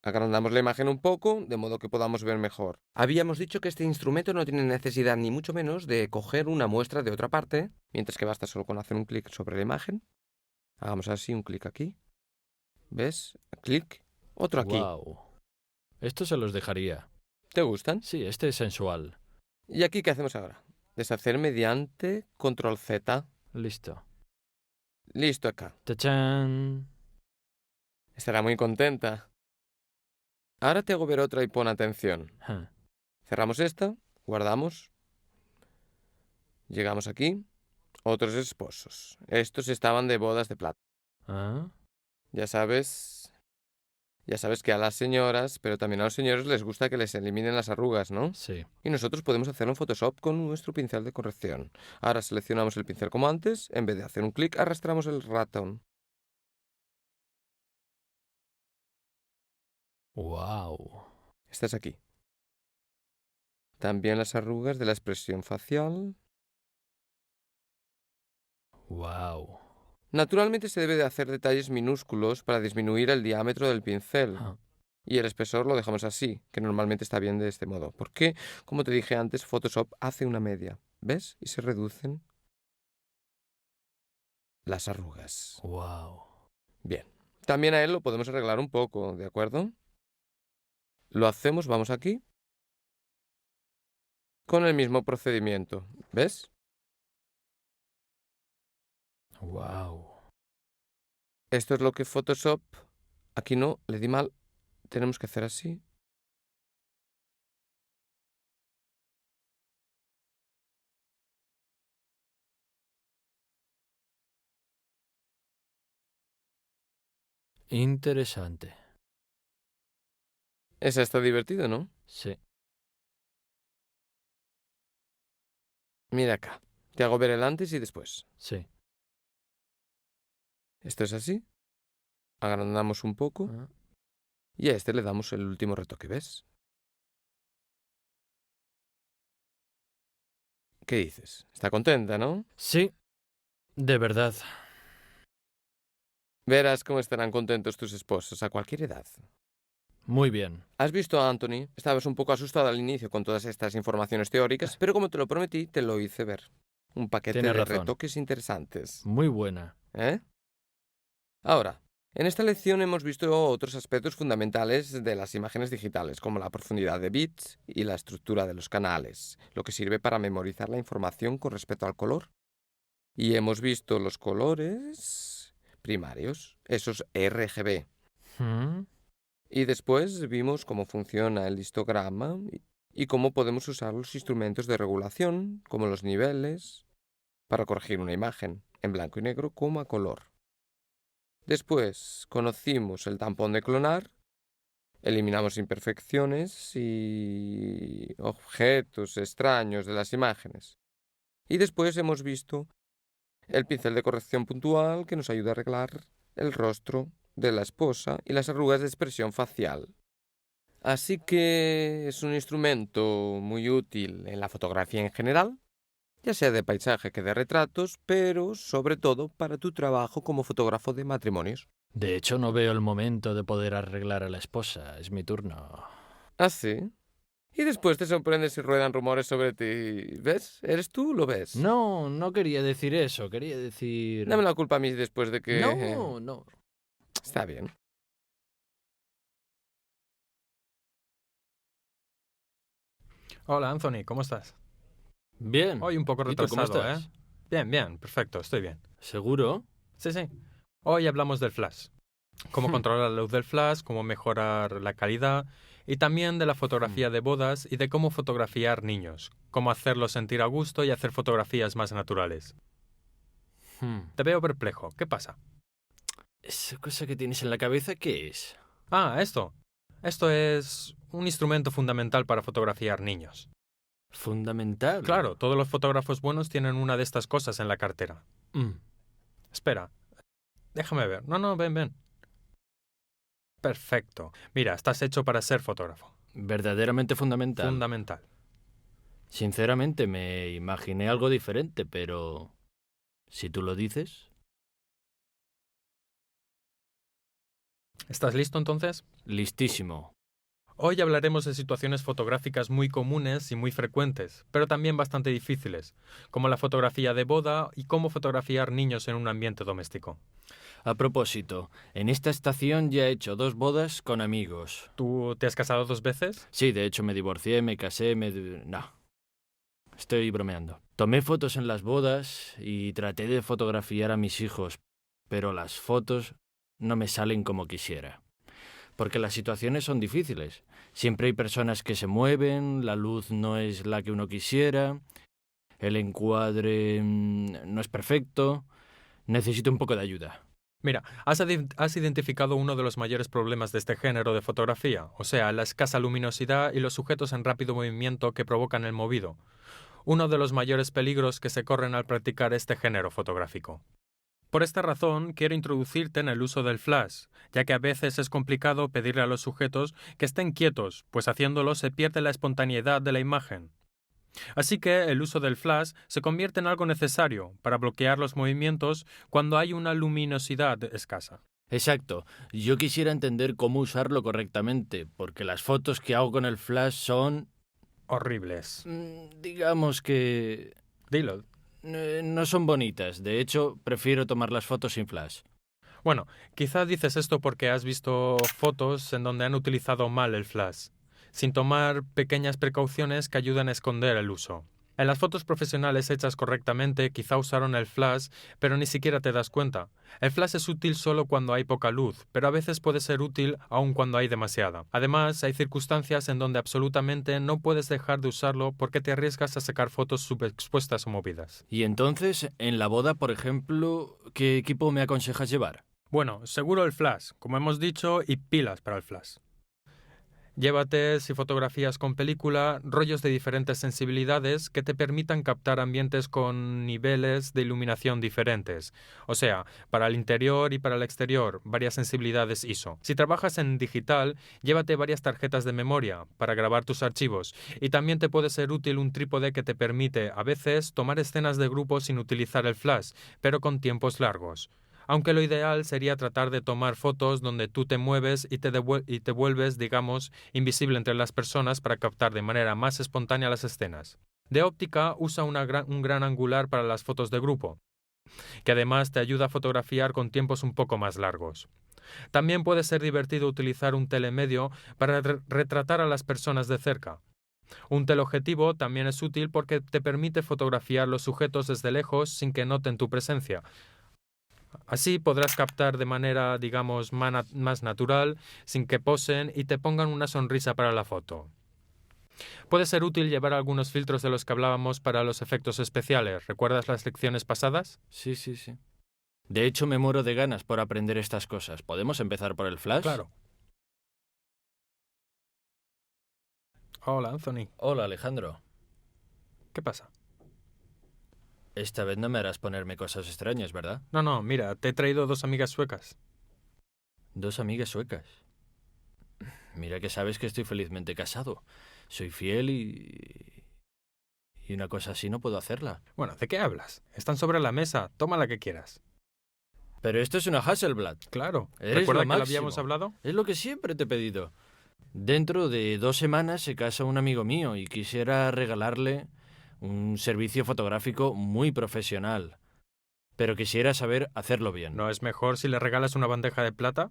Agrandamos la imagen un poco, de modo que podamos ver mejor. Habíamos dicho que este instrumento no tiene necesidad ni mucho menos de coger una muestra de otra parte, mientras que basta solo con hacer un clic sobre la imagen. Hagamos así, un clic aquí. ¿Ves? Clic. Otro aquí. Wow. Esto se los dejaría. ¿Te gustan? Sí, este es sensual. ¿Y aquí qué hacemos ahora? Deshacer mediante Control Z. Listo. Listo acá. ¡Tachán! Estará muy contenta. Ahora te hago ver otra y pon atención. Ja. Cerramos esta, guardamos. Llegamos aquí. Otros esposos. Estos estaban de bodas de plata. ¿Ah? Ya sabes que a las señoras, pero también a los señores les gusta que les eliminen las arrugas, ¿no? Sí. Y nosotros podemos hacerlo en Photoshop con nuestro pincel de corrección. Ahora seleccionamos el pincel como antes. En vez de hacer un clic, arrastramos el ratón. Wow. Estás aquí. También las arrugas de la expresión facial. Wow. Naturalmente se debe de hacer detalles minúsculos para disminuir el diámetro del pincel. Ja. Y el espesor lo dejamos así, que normalmente está bien de este modo. Porque, como te dije antes, Photoshop hace una media. ¿Ves? Y se reducen las arrugas. Wow. Bien. También a él lo podemos arreglar un poco, ¿de acuerdo? Lo hacemos, vamos aquí, con el mismo procedimiento. ¿Ves? Wow. Esto es lo que Photoshop... Aquí no, le di mal. Tenemos que hacer así. Interesante. Esa está divertido, ¿no? Sí. Mira acá. Te hago ver el antes y después. Sí. Esto es así. Agrandamos un poco. Ah. Y a este le damos el último retoque, ¿ves? ¿Qué dices? Está contenta, ¿no? Sí. De verdad. Verás cómo estarán contentos tus esposos a cualquier edad. Muy bien. ¿Has visto a Anthony? Estabas un poco asustado al inicio con todas estas informaciones teóricas, pero como te lo prometí, te lo hice ver. Un paquete Tienes de razón. retoques interesantes. Muy buena. ¿Eh? Ahora, en esta lección hemos visto otros aspectos fundamentales de las imágenes digitales, como la profundidad de bits y la estructura de los canales, lo que sirve para memorizar la información con respecto al color. Y hemos visto los colores primarios, esos RGB. ¿Mm? Y después vimos cómo funciona el histograma y cómo podemos usar los instrumentos de regulación, como los niveles, para corregir una imagen, en blanco y negro como a color. Después conocimos el tampón de clonar, eliminamos imperfecciones y objetos extraños de las imágenes. Y después hemos visto el pincel de corrección puntual que nos ayuda a arreglar el rostro de la esposa y las arrugas de expresión facial. Así que es un instrumento muy útil en la fotografía en general, ya sea de paisaje que de retratos, pero sobre todo para tu trabajo como fotógrafo de matrimonios. De hecho, no veo el momento de poder arreglar a la esposa. Es mi turno. ¿Ah, sí? Y después te sorprendes si ruedan rumores sobre ti. ¿Ves? ¿Eres tú? ¿Lo ves? No, no quería decir eso. Quería decir... Dame la culpa a mí después de que... No. Está bien. Hola, Anthony, ¿cómo estás? Bien. Hoy un poco ¿Y tú cómo retrasado, estás? Bien, perfecto, estoy bien. ¿Seguro? Sí. Hoy hablamos del flash. Cómo controlar la luz del flash, cómo mejorar la calidad y también de la fotografía de bodas y de cómo fotografiar niños, cómo hacerlos sentir a gusto y hacer fotografías más naturales. Te veo perplejo, ¿qué pasa? ¿Esa cosa que tienes en la cabeza qué es? Ah, esto. Esto es un instrumento fundamental para fotografiar niños. Fundamental. Claro, todos los fotógrafos buenos tienen una de estas cosas en la cartera. Espera, déjame ver. No, ven. Perfecto. Mira, estás hecho para ser fotógrafo. Verdaderamente fundamental. Fundamental. Sinceramente me imaginé algo diferente, pero... si tú lo dices... ¿Estás listo entonces? Listísimo. Hoy hablaremos de situaciones fotográficas muy comunes y muy frecuentes, pero también bastante difíciles, como la fotografía de boda y cómo fotografiar niños en un ambiente doméstico. A propósito, en esta estación ya he hecho 2 bodas con amigos. ¿Tú te has casado 2 veces? Sí, de hecho me divorcié, me casé, No. Estoy bromeando. Tomé fotos en las bodas y traté de fotografiar a mis hijos, pero las fotos no me salen como quisiera. Porque las situaciones son difíciles. Siempre hay personas que se mueven, la luz no es la que uno quisiera, el encuadre no es perfecto. Necesito un poco de ayuda. Mira, has identificado uno de los mayores problemas de este género de fotografía, o sea, la escasa luminosidad y los sujetos en rápido movimiento que provocan el movido. Uno de los mayores peligros que se corren al practicar este género fotográfico. Por esta razón, quiero introducirte en el uso del flash, ya que a veces es complicado pedirle a los sujetos que estén quietos, pues haciéndolo se pierde la espontaneidad de la imagen. Así que el uso del flash se convierte en algo necesario para bloquear los movimientos cuando hay una luminosidad escasa. Exacto. Yo quisiera entender cómo usarlo correctamente, porque las fotos que hago con el flash son... horribles. digamos que... Dilo. no son bonitas. De hecho, prefiero tomar las fotos sin flash. Bueno, quizás dices esto porque has visto fotos en donde han utilizado mal el flash, sin tomar pequeñas precauciones que ayudan a esconder el uso. En las fotos profesionales hechas correctamente quizá usaron el flash, pero ni siquiera te das cuenta. El flash es útil solo cuando hay poca luz, pero a veces puede ser útil aun cuando hay demasiada. Además, hay circunstancias en donde absolutamente no puedes dejar de usarlo porque te arriesgas a sacar fotos subexpuestas o movidas. Y entonces, en la boda, por ejemplo, ¿qué equipo me aconsejas llevar? Bueno, seguro el flash, como hemos dicho, y pilas para el flash. Llévate, si fotografías con película, rollos de diferentes sensibilidades que te permitan captar ambientes con niveles de iluminación diferentes. O sea, para el interior y para el exterior, varias sensibilidades ISO. Si trabajas en digital, llévate varias tarjetas de memoria para grabar tus archivos. Y también te puede ser útil un trípode que te permite, a veces, tomar escenas de grupo sin utilizar el flash, pero con tiempos largos. aunque lo ideal sería tratar de tomar fotos donde tú te mueves y te vuelves, digamos, invisible entre las personas para captar de manera más espontánea las escenas. De óptica usa un gran angular para las fotos de grupo, que además te ayuda a fotografiar con tiempos un poco más largos. También puede ser divertido utilizar un telemedio para retratar a las personas de cerca. Un teleobjetivo también es útil porque te permite fotografiar los sujetos desde lejos sin que noten tu presencia. Así podrás captar de manera, digamos, más natural, sin que posen y te pongan una sonrisa para la foto. Puede ser útil llevar algunos filtros de los que hablábamos para los efectos especiales. ¿Recuerdas las lecciones pasadas? Sí. De hecho, me muero de ganas por aprender estas cosas. ¿Podemos empezar por el flash? Claro. Hola, Anthony. Hola, Alejandro. ¿Qué pasa? Esta vez no me harás ponerme cosas extrañas, ¿verdad? No, mira, te he traído 2 amigas suecas. 2 amigas suecas. Mira que sabes que estoy felizmente casado. Soy fiel y una cosa así no puedo hacerla. Bueno, ¿de qué hablas? Están sobre la mesa, toma la que quieras. Pero esto es una Hasselblad. Claro. Eres ¿Recuerda lo que lo máximo. habíamos hablado? Es lo que siempre te he pedido. Dentro de 2 semanas se casa un amigo mío y quisiera regalarle un servicio fotográfico muy profesional. Pero quisiera saber hacerlo bien. ¿No es mejor si le regalas una bandeja de plata?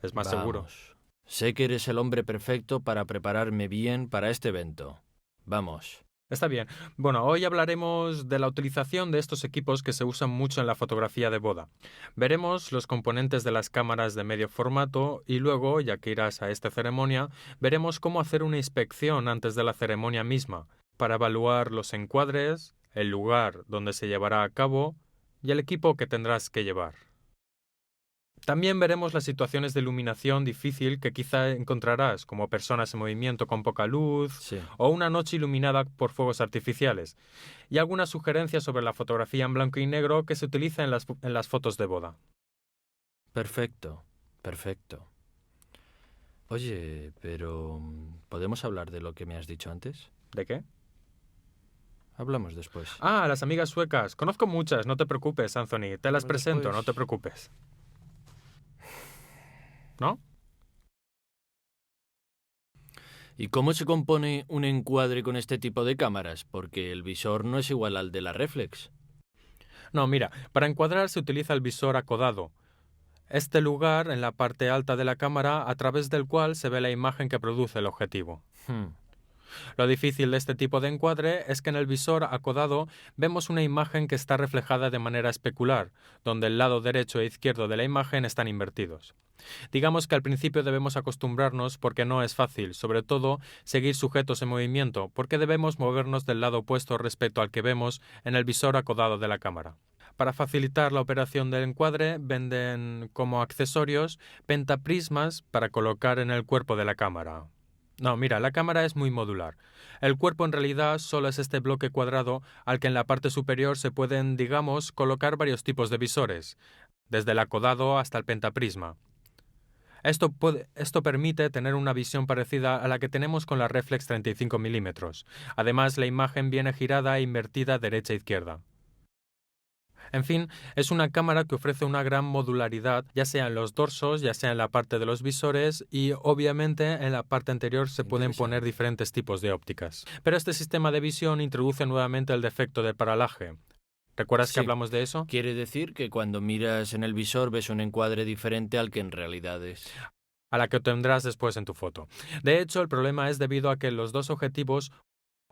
Es más seguro. Vamos. Sé que eres el hombre perfecto para prepararme bien para este evento. Vamos. Está bien. Bueno, hoy hablaremos de la utilización de estos equipos que se usan mucho en la fotografía de boda. Veremos los componentes de las cámaras de medio formato y luego, ya que irás a esta ceremonia, veremos cómo hacer una inspección antes de la ceremonia misma, para evaluar los encuadres, el lugar donde se llevará a cabo y el equipo que tendrás que llevar. También veremos las situaciones de iluminación difícil que quizá encontrarás, como personas en movimiento con poca luz Sí. o una noche iluminada por fuegos artificiales, y algunas sugerencias sobre la fotografía en blanco y negro que se utiliza en las fotos de boda. Perfecto. Oye, pero ¿podemos hablar de lo que me has dicho antes? ¿De qué? Hablamos después. Ah, las amigas suecas. Conozco muchas, no te preocupes, Anthony. Te las Pero presento, después- no te preocupes. ¿No? ¿Y cómo se compone un encuadre con este tipo de cámaras? Porque el visor no es igual al de la reflex. No, mira, para encuadrar se utiliza el visor acodado. Este lugar en la parte alta de la cámara a través del cual se ve la imagen que produce el objetivo. Lo difícil de este tipo de encuadre es que en el visor acodado vemos una imagen que está reflejada de manera especular, donde el lado derecho e izquierdo de la imagen están invertidos. Digamos que al principio debemos acostumbrarnos porque no es fácil, sobre todo seguir sujetos en movimiento, porque debemos movernos del lado opuesto respecto al que vemos en el visor acodado de la cámara. Para facilitar la operación del encuadre, venden como accesorios pentaprismas para colocar en el cuerpo de la cámara. No, mira, la cámara es muy modular. El cuerpo en realidad solo es este bloque cuadrado al que en la parte superior se pueden, digamos, colocar varios tipos de visores, desde el acodado hasta el pentaprisma. Esto permite tener una visión parecida a la que tenemos con la reflex 35 mm. Además, la imagen viene girada e invertida derecha e izquierda. En fin, es una cámara que ofrece una gran modularidad, ya sea en los dorsos, ya sea en la parte de los visores y, obviamente, en la parte anterior se pueden poner diferentes tipos de ópticas. Pero este sistema de visión introduce nuevamente el defecto del paralaje. ¿Recuerdas que Sí. hablamos de eso? Quiere decir que cuando miras en el visor ves un encuadre diferente al que en realidad es. A la que obtendrás después en tu foto. De hecho, el problema es debido a que los dos objetivos,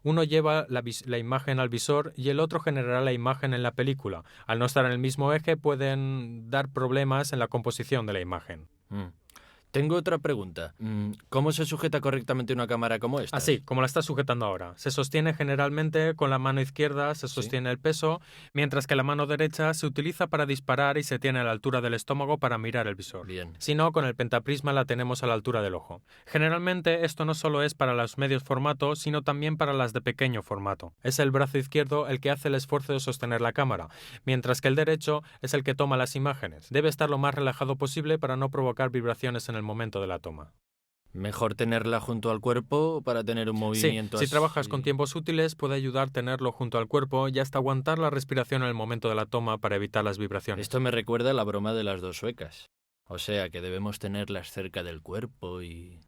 uno lleva la imagen al visor y el otro generará la imagen en la película. Al no estar en el mismo eje pueden dar problemas en la composición de la imagen. Tengo otra pregunta. ¿Cómo se sujeta correctamente una cámara como esta? Así, como la estás sujetando ahora. Se sostiene generalmente con la mano izquierda, se sostiene el peso, mientras que la mano derecha se utiliza para disparar y se tiene a la altura del estómago para mirar el visor. Bien. Si no, con el pentaprisma la tenemos a la altura del ojo. Generalmente esto no solo es para los medios formatos, sino también para las de pequeño formato. Es el brazo izquierdo el que hace el esfuerzo de sostener la cámara, mientras que el derecho es el que toma las imágenes. Debe estar lo más relajado posible para no provocar vibraciones en el momento de la toma. Mejor tenerla junto al cuerpo para tener un movimiento Sí, si así. trabajas con tiempos útiles, puede ayudar tenerlo junto al cuerpo y hasta aguantar la respiración en el momento de la toma para evitar las vibraciones. Esto me recuerda a la broma de las dos suecas. O sea, que debemos tenerlas cerca del cuerpo y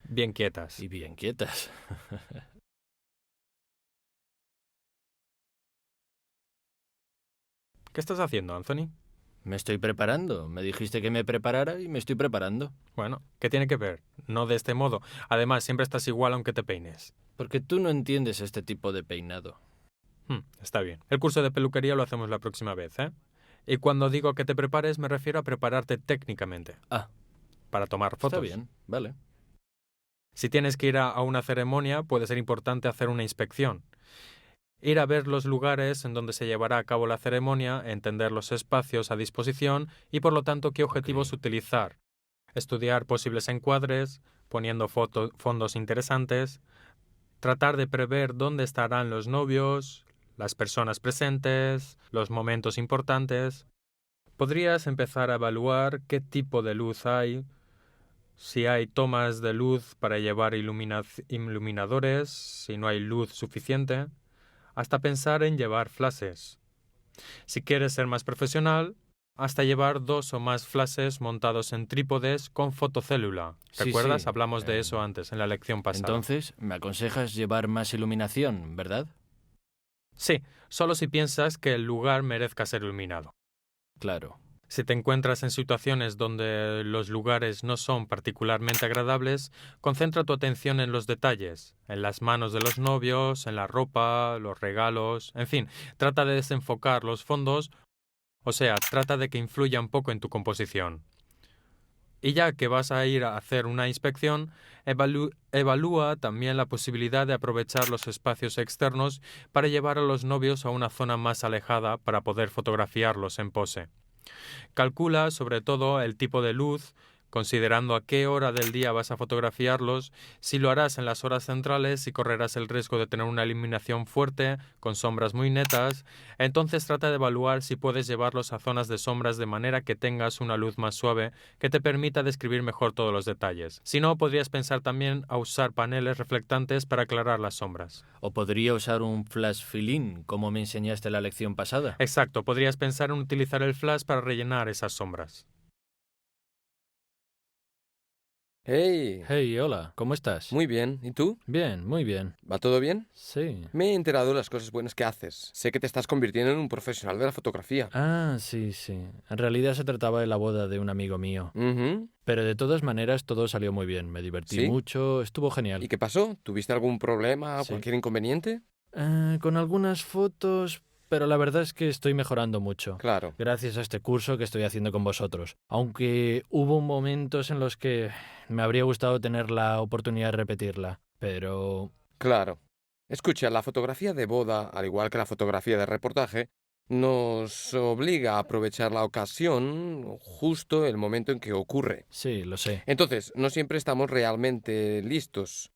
Bien quietas. bien quietas. ¿Qué estás haciendo, Anthony? Me estoy preparando. Me dijiste que me preparara y me estoy preparando. Bueno, ¿qué tiene que ver? No de este modo. Además, siempre estás igual aunque te peines. Porque tú no entiendes este tipo de peinado. Está bien. El curso de peluquería lo hacemos la próxima vez, ¿eh? Y cuando digo que te prepares, me refiero a prepararte técnicamente. Ah, Para tomar fotos. está bien, vale. Si tienes que ir a una ceremonia, puede ser importante hacer una inspección. Ir a ver los lugares en donde se llevará a cabo la ceremonia, entender los espacios a disposición y por lo tanto qué objetivos utilizar. Estudiar posibles encuadres, poniendo fondos interesantes, tratar de prever dónde estarán los novios, las personas presentes, los momentos importantes. Podrías empezar a evaluar qué tipo de luz hay, si hay tomas de luz para llevar iluminadores, si no hay luz suficiente, hasta pensar en llevar flashes. Si quieres ser más profesional, hasta llevar 2 o más flashes montados en trípodes con fotocélula. Sí, ¿Recuerdas? sí. Hablamos de eso antes, en la lección pasada. Entonces, me aconsejas llevar más iluminación, ¿verdad? Sí, solo si piensas que el lugar merezca ser iluminado. Claro. Si te encuentras en situaciones donde los lugares no son particularmente agradables, concentra tu atención en los detalles, en las manos de los novios, en la ropa, los regalos, en fin, trata de desenfocar los fondos, o sea, trata de que influya un poco en tu composición. Y ya que vas a ir a hacer una inspección, evalúa también la posibilidad de aprovechar los espacios externos para llevar a los novios a una zona más alejada para poder fotografiarlos en pose. Calcula, sobre todo, el tipo de luz, considerando a qué hora del día vas a fotografiarlos, si lo harás en las horas centrales y correrás el riesgo de tener una iluminación fuerte, con sombras muy netas, entonces trata de evaluar si puedes llevarlos a zonas de sombras de manera que tengas una luz más suave que te permita describir mejor todos los detalles. Si no, podrías pensar también a usar paneles reflectantes para aclarar las sombras. O podría usar un flash fill-in, como me enseñaste en la lección pasada. Exacto, podrías pensar en utilizar el flash para rellenar esas sombras. ¡Hey! Hey, hola, ¿cómo estás? Muy bien. ¿Y tú? Bien, muy bien. ¿Va todo bien? Sí. Me he enterado de las cosas buenas que haces. Sé que te estás convirtiendo en un profesional de la fotografía. Ah, sí, sí. En realidad se trataba de la boda de un amigo mío. Ujú. Pero de todas maneras todo salió muy bien. Me divertí ¿Sí? mucho, estuvo genial. ¿Y qué pasó? ¿Tuviste algún problema o Sí. cualquier inconveniente? Con algunas fotos, pero la verdad es que estoy mejorando mucho. Claro. Gracias a este curso que estoy haciendo con vosotros. Aunque hubo momentos en los que me habría gustado tener la oportunidad de repetirla. Pero... Claro. Escucha, la fotografía de boda, al igual que la fotografía de reportaje, nos obliga a aprovechar la ocasión justo el momento en que ocurre. sí, lo sé. Entonces, no siempre estamos realmente listos.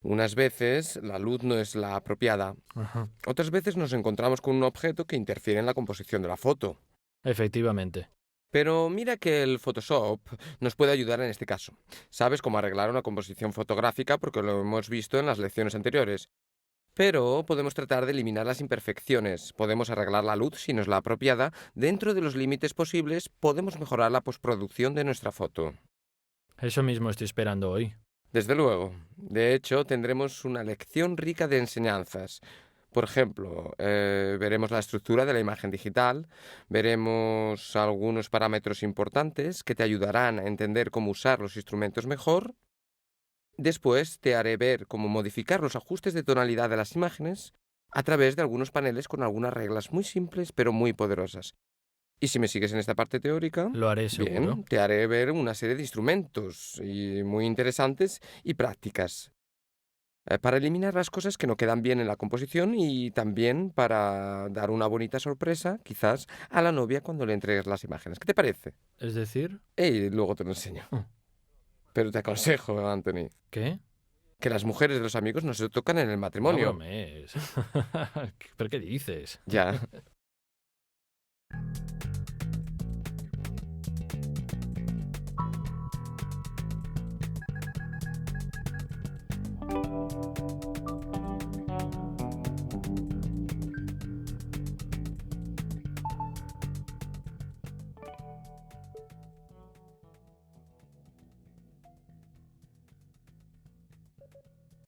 Unas veces la luz no es la apropiada. Ajá. Otras veces nos encontramos con un objeto que interfiere en la composición de la foto. Efectivamente. Pero mira que el Photoshop nos puede ayudar en este caso. Sabes cómo arreglar una composición fotográfica porque lo hemos visto en las lecciones anteriores. Pero podemos tratar de eliminar las imperfecciones. Podemos arreglar la luz si no es la apropiada. Dentro de los límites posibles, podemos mejorar la postproducción de nuestra foto. Eso mismo estoy esperando hoy. Desde luego. De hecho, tendremos una lección rica de enseñanzas. Por ejemplo, veremos la estructura de la imagen digital, veremos algunos parámetros importantes que te ayudarán a entender cómo usar los instrumentos mejor. Después te haré ver cómo modificar los ajustes de tonalidad de las imágenes a través de algunos paneles con algunas reglas muy simples pero muy poderosas. Y si me sigues en esta parte teórica, Lo haré seguro. bien, te haré ver una serie de instrumentos y muy interesantes y prácticas. Para eliminar las cosas que no quedan bien en la composición y también para dar una bonita sorpresa, quizás, a la novia cuando le entregues las imágenes. ¿Qué te parece? Es decir, Luego te lo enseño. Mm. Pero te aconsejo, Anthony, ¿qué? que las mujeres de los amigos no se tocan en el No matrimonio. bromees. ¿Pero qué dices? Ya.